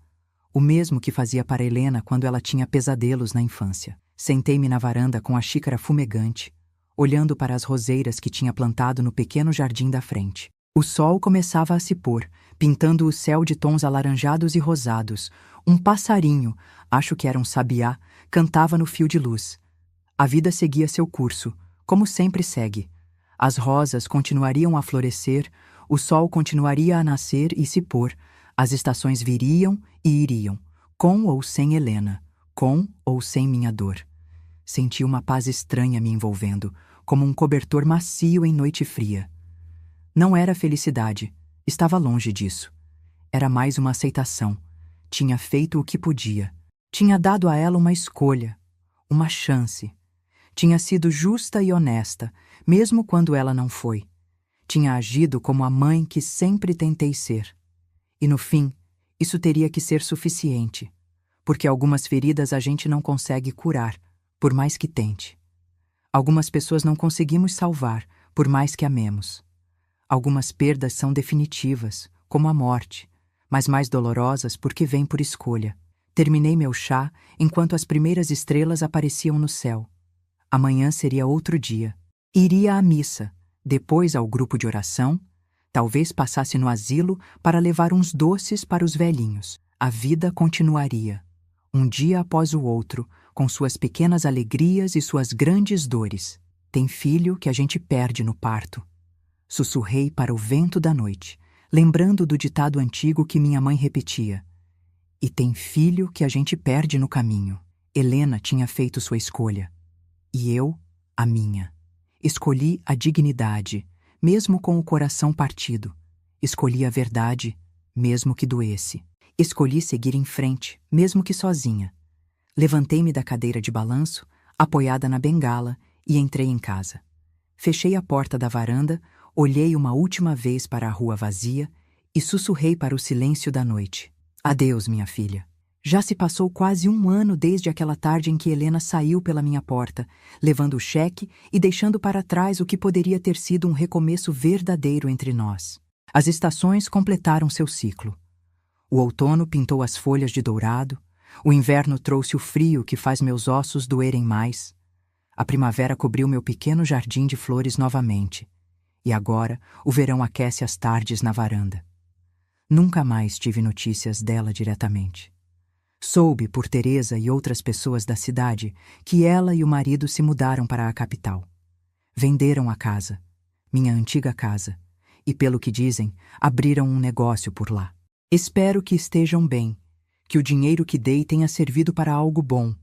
o mesmo que fazia para Helena quando ela tinha pesadelos na infância. Sentei-me na varanda com a xícara fumegante, olhando para as roseiras que tinha plantado no pequeno jardim da frente. O sol começava a se pôr, pintando o céu de tons alaranjados e rosados. Um passarinho, acho que era um sabiá, cantava no fio de luz. A vida seguia seu curso, como sempre segue. As rosas continuariam a florescer, o sol continuaria a nascer e se pôr, as estações viriam e iriam, com ou sem Helena, com ou sem minha dor. Senti uma paz estranha me envolvendo, como um cobertor macio em noite fria. Não era felicidade, estava longe disso. Era mais uma aceitação. Tinha feito o que podia. Tinha dado a ela uma escolha, uma chance. Tinha sido justa e honesta, mesmo quando ela não foi. Tinha agido como a mãe que sempre tentei ser. E no fim, isso teria que ser suficiente, porque algumas feridas a gente não consegue curar, por mais que tente. Algumas pessoas não conseguimos salvar, por mais que amemos. Algumas perdas são definitivas, como a morte, mas mais dolorosas porque vêm por escolha. Terminei meu chá enquanto as primeiras estrelas apareciam no céu. Amanhã seria outro dia. Iria à missa, depois ao grupo de oração, talvez passasse no asilo para levar uns doces para os velhinhos. A vida continuaria, um dia após o outro, com suas pequenas alegrias e suas grandes dores. Tem filho que a gente perde no parto. Sussurrei para o vento da noite, lembrando do ditado antigo que minha mãe repetia. E tem filho que a gente perde no caminho. Helena tinha feito sua escolha. E eu, a minha. Escolhi a dignidade, mesmo com o coração partido. Escolhi a verdade, mesmo que doesse. Escolhi seguir em frente, mesmo que sozinha. Levantei-me da cadeira de balanço, apoiada na bengala, e entrei em casa. Fechei a porta da varanda, olhei uma última vez para a rua vazia e sussurrei para o silêncio da noite. Adeus, minha filha. Já se passou quase um ano desde aquela tarde em que Helena saiu pela minha porta, levando o cheque e deixando para trás o que poderia ter sido um recomeço verdadeiro entre nós. As estações completaram seu ciclo. O outono pintou as folhas de dourado, o inverno trouxe o frio que faz meus ossos doerem mais. A primavera cobriu meu pequeno jardim de flores novamente. E agora o verão aquece as tardes na varanda. Nunca mais tive notícias dela diretamente. Soube, por Teresa e outras pessoas da cidade, que ela e o marido se mudaram para a capital. Venderam a casa, minha antiga casa, e, pelo que dizem, abriram um negócio por lá. Espero que estejam bem, que o dinheiro que dei tenha servido para algo bom,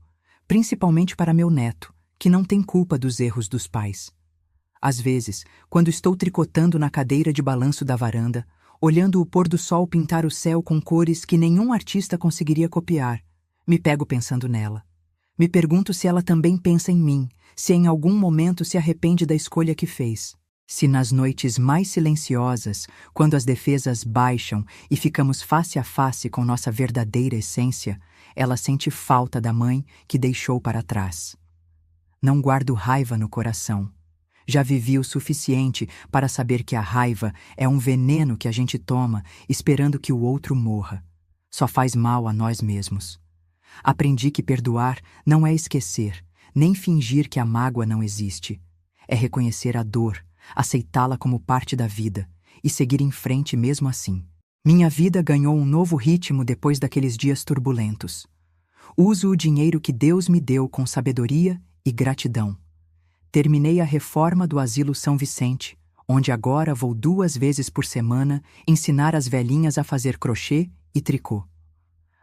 principalmente para meu neto, que não tem culpa dos erros dos pais. Às vezes, quando estou tricotando na cadeira de balanço da varanda, olhando o pôr do sol pintar o céu com cores que nenhum artista conseguiria copiar, me pego pensando nela. Me pergunto se ela também pensa em mim, se em algum momento se arrepende da escolha que fez. Se nas noites mais silenciosas, quando as defesas baixam e ficamos face a face com nossa verdadeira essência, ela sente falta da mãe que deixou para trás. Não guardo raiva no coração. Já vivi o suficiente para saber que a raiva é um veneno que a gente toma esperando que o outro morra. Só faz mal a nós mesmos. Aprendi que perdoar não é esquecer, nem fingir que a mágoa não existe. É reconhecer a dor, aceitá-la como parte da vida e seguir em frente mesmo assim. Minha vida ganhou um novo ritmo depois daqueles dias turbulentos. Uso o dinheiro que Deus me deu com sabedoria e gratidão. Terminei a reforma do Asilo São Vicente, onde agora vou 2 vezes por semana ensinar as velhinhas a fazer crochê e tricô.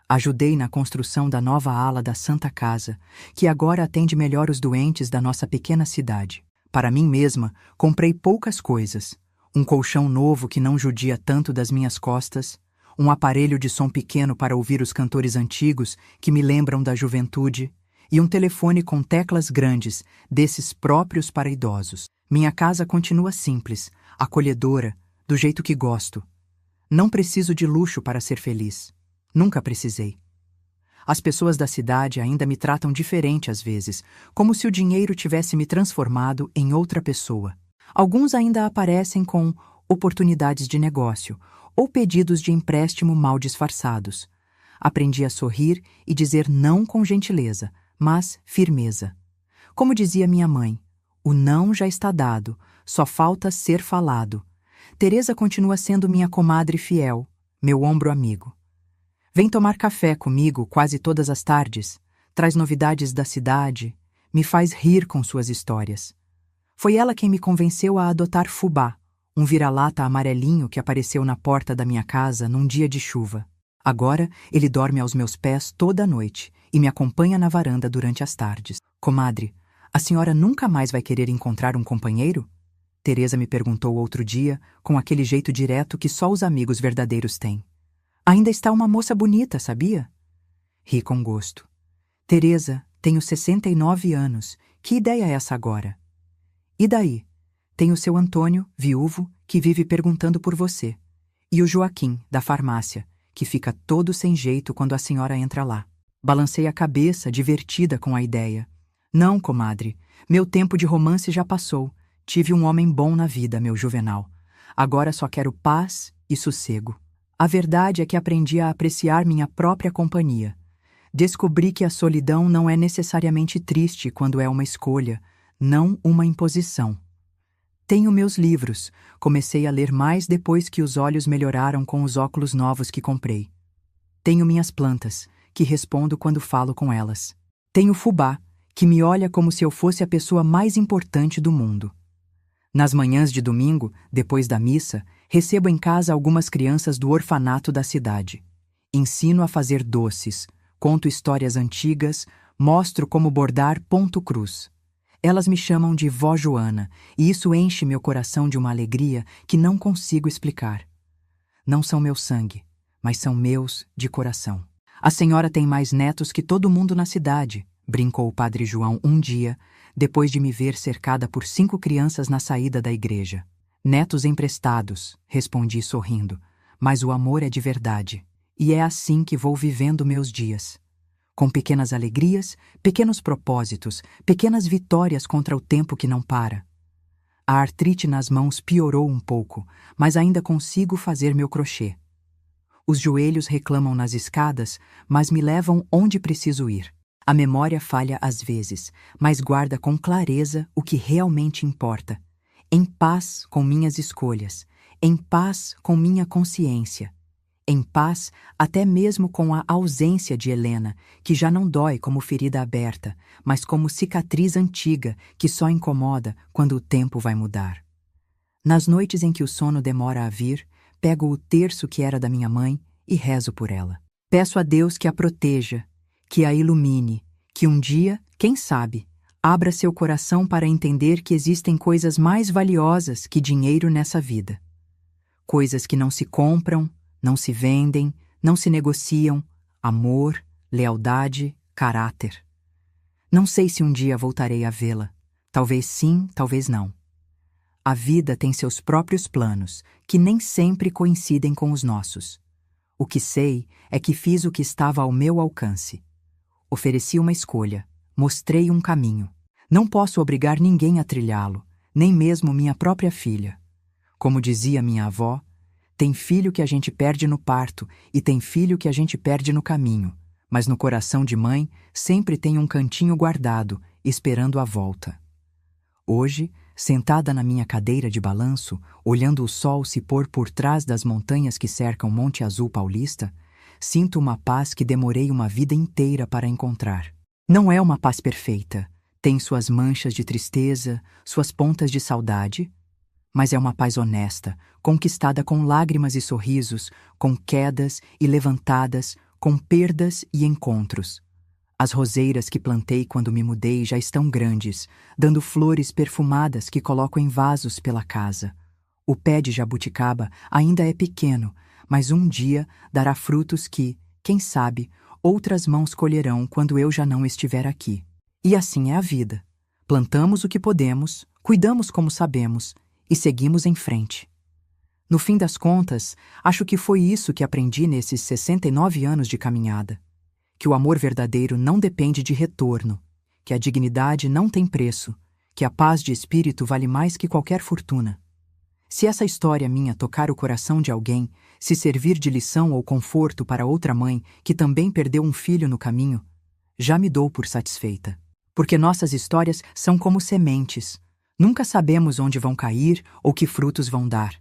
Ajudei na construção da nova ala da Santa Casa, que agora atende melhor os doentes da nossa pequena cidade. Para mim mesma, comprei poucas coisas. Um colchão novo que não judia tanto das minhas costas, um aparelho de som pequeno para ouvir os cantores antigos que me lembram da juventude, e um telefone com teclas grandes, desses próprios para idosos. Minha casa continua simples, acolhedora, do jeito que gosto. Não preciso de luxo para ser feliz. Nunca precisei. As pessoas da cidade ainda me tratam diferente às vezes, como se o dinheiro tivesse me transformado em outra pessoa. Alguns ainda aparecem com oportunidades de negócio ou pedidos de empréstimo mal disfarçados. Aprendi a sorrir e dizer não com gentileza, mas firmeza. Como dizia minha mãe, o não já está dado, só falta ser falado. Teresa continua sendo minha comadre fiel, meu ombro amigo. Vem tomar café comigo quase todas as tardes, traz novidades da cidade, me faz rir com suas histórias. Foi ela quem me convenceu a adotar Fubá, um vira-lata amarelinho que apareceu na porta da minha casa num dia de chuva. Agora ele dorme aos meus pés toda a noite e me acompanha na varanda durante as tardes. Comadre, a senhora nunca mais vai querer encontrar um companheiro? Teresa me perguntou outro dia, com aquele jeito direto que só os amigos verdadeiros têm. Ainda está uma moça bonita, sabia? Ri com gosto. Teresa, tenho 69 anos. Que ideia é essa agora? E daí? Tem o seu Antônio, viúvo, que vive perguntando por você. E o Joaquim, da farmácia, que fica todo sem jeito quando a senhora entra lá. Balancei a cabeça, divertida com a ideia. Não, comadre, meu tempo de romance já passou. Tive um homem bom na vida, meu Juvenal. Agora só quero paz e sossego. A verdade é que aprendi a apreciar minha própria companhia. Descobri que a solidão não é necessariamente triste quando é uma escolha, não uma imposição. Tenho meus livros. Comecei a ler mais depois que os olhos melhoraram com os óculos novos que comprei. Tenho minhas plantas, que respondo quando falo com elas. Tenho Fubá, que me olha como se eu fosse a pessoa mais importante do mundo. Nas manhãs de domingo, depois da missa, recebo em casa algumas crianças do orfanato da cidade. Ensino a fazer doces, conto histórias antigas, mostro como bordar ponto cruz. Elas me chamam de Vó Joana, e isso enche meu coração de uma alegria que não consigo explicar. Não são meu sangue, mas são meus de coração. A senhora tem mais netos que todo mundo na cidade, brincou o padre João um dia, depois de me ver cercada por 5 crianças na saída da igreja. Netos emprestados, respondi sorrindo, mas o amor é de verdade, e é assim que vou vivendo meus dias. Com pequenas alegrias, pequenos propósitos, pequenas vitórias contra o tempo que não para. A artrite nas mãos piorou um pouco, mas ainda consigo fazer meu crochê. Os joelhos reclamam nas escadas, mas me levam onde preciso ir. A memória falha às vezes, mas guarda com clareza o que realmente importa. Em paz com minhas escolhas, em paz com minha consciência, em paz até mesmo com a ausência de Helena, que já não dói como ferida aberta, mas como cicatriz antiga que só incomoda quando o tempo vai mudar. Nas noites em que o sono demora a vir, pego o terço que era da minha mãe e rezo por ela. Peço a Deus que a proteja, que a ilumine, que um dia, quem sabe, abra seu coração para entender que existem coisas mais valiosas que dinheiro nessa vida. Coisas que não se compram, não se vendem, não se negociam, amor, lealdade, caráter. Não sei se um dia voltarei a vê-la. Talvez sim, talvez não. A vida tem seus próprios planos, que nem sempre coincidem com os nossos. O que sei é que fiz o que estava ao meu alcance. Ofereci uma escolha, mostrei um caminho. Não posso obrigar ninguém a trilhá-lo, nem mesmo minha própria filha. Como dizia minha avó, tem filho que a gente perde no parto e tem filho que a gente perde no caminho, mas no coração de mãe sempre tem um cantinho guardado, esperando a volta. Hoje, sentada na minha cadeira de balanço, olhando o sol se pôr por trás das montanhas que cercam Monte Azul Paulista, sinto uma paz que demorei uma vida inteira para encontrar. Não é uma paz perfeita, tem suas manchas de tristeza, suas pontas de saudade, mas é uma paz honesta, conquistada com lágrimas e sorrisos, com quedas e levantadas, com perdas e encontros. As roseiras que plantei quando me mudei já estão grandes, dando flores perfumadas que coloco em vasos pela casa. O pé de jabuticaba ainda é pequeno, mas um dia dará frutos que, quem sabe, outras mãos colherão quando eu já não estiver aqui. E assim é a vida. Plantamos o que podemos, cuidamos como sabemos e seguimos em frente. No fim das contas, acho que foi isso que aprendi nesses 69 anos de caminhada. Que o amor verdadeiro não depende de retorno, que a dignidade não tem preço, que a paz de espírito vale mais que qualquer fortuna. Se essa história minha tocar o coração de alguém, se servir de lição ou conforto para outra mãe que também perdeu um filho no caminho, já me dou por satisfeita. Porque nossas histórias são como sementes. Nunca sabemos onde vão cair ou que frutos vão dar.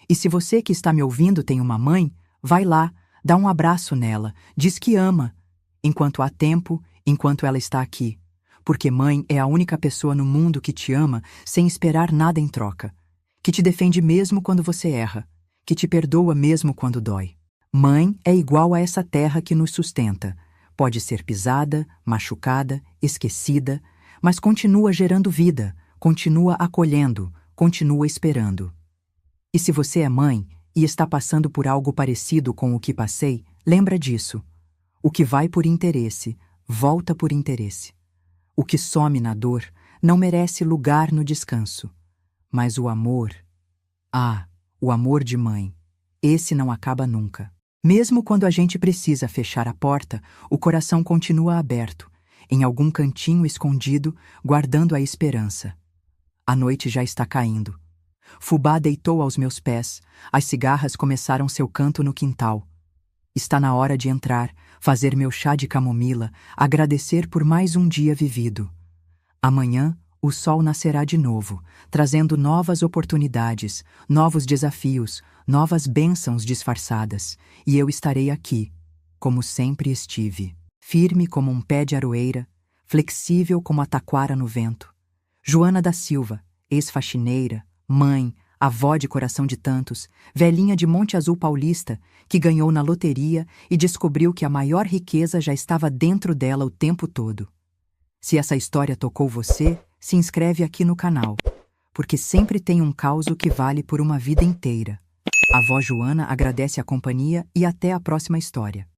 E se você que está me ouvindo tem uma mãe, vai lá, dá um abraço nela, diz que ama, enquanto há tempo, enquanto ela está aqui. Porque mãe é a única pessoa no mundo que te ama sem esperar nada em troca, que te defende mesmo quando você erra, que te perdoa mesmo quando dói. Mãe é igual a essa terra que nos sustenta. Pode ser pisada, machucada, esquecida, mas continua gerando vida, continua acolhendo, continua esperando. E se você é mãe e está passando por algo parecido com o que passei, lembra disso. O que vai por interesse, volta por interesse. O que some na dor não merece lugar no descanso. Mas o amor... o amor de mãe. Esse não acaba nunca. Mesmo quando a gente precisa fechar a porta, o coração continua aberto, em algum cantinho escondido, guardando a esperança. A noite já está caindo. Fubá deitou aos meus pés, as cigarras começaram seu canto no quintal. Está na hora de entrar, fazer meu chá de camomila, agradecer por mais um dia vivido. Amanhã, o sol nascerá de novo, trazendo novas oportunidades, novos desafios, novas bênçãos disfarçadas, e eu estarei aqui, como sempre estive, firme como um pé de aroeira, flexível como a taquara no vento. Joana da Silva, ex-faxineira, mãe, avó de coração de tantos, velhinha de Monte Azul Paulista, que ganhou na loteria e descobriu que a maior riqueza já estava dentro dela o tempo todo. Se essa história tocou você, se inscreve aqui no canal, porque sempre tem um causo que vale por uma vida inteira. A avó Joana agradece a companhia e até a próxima história.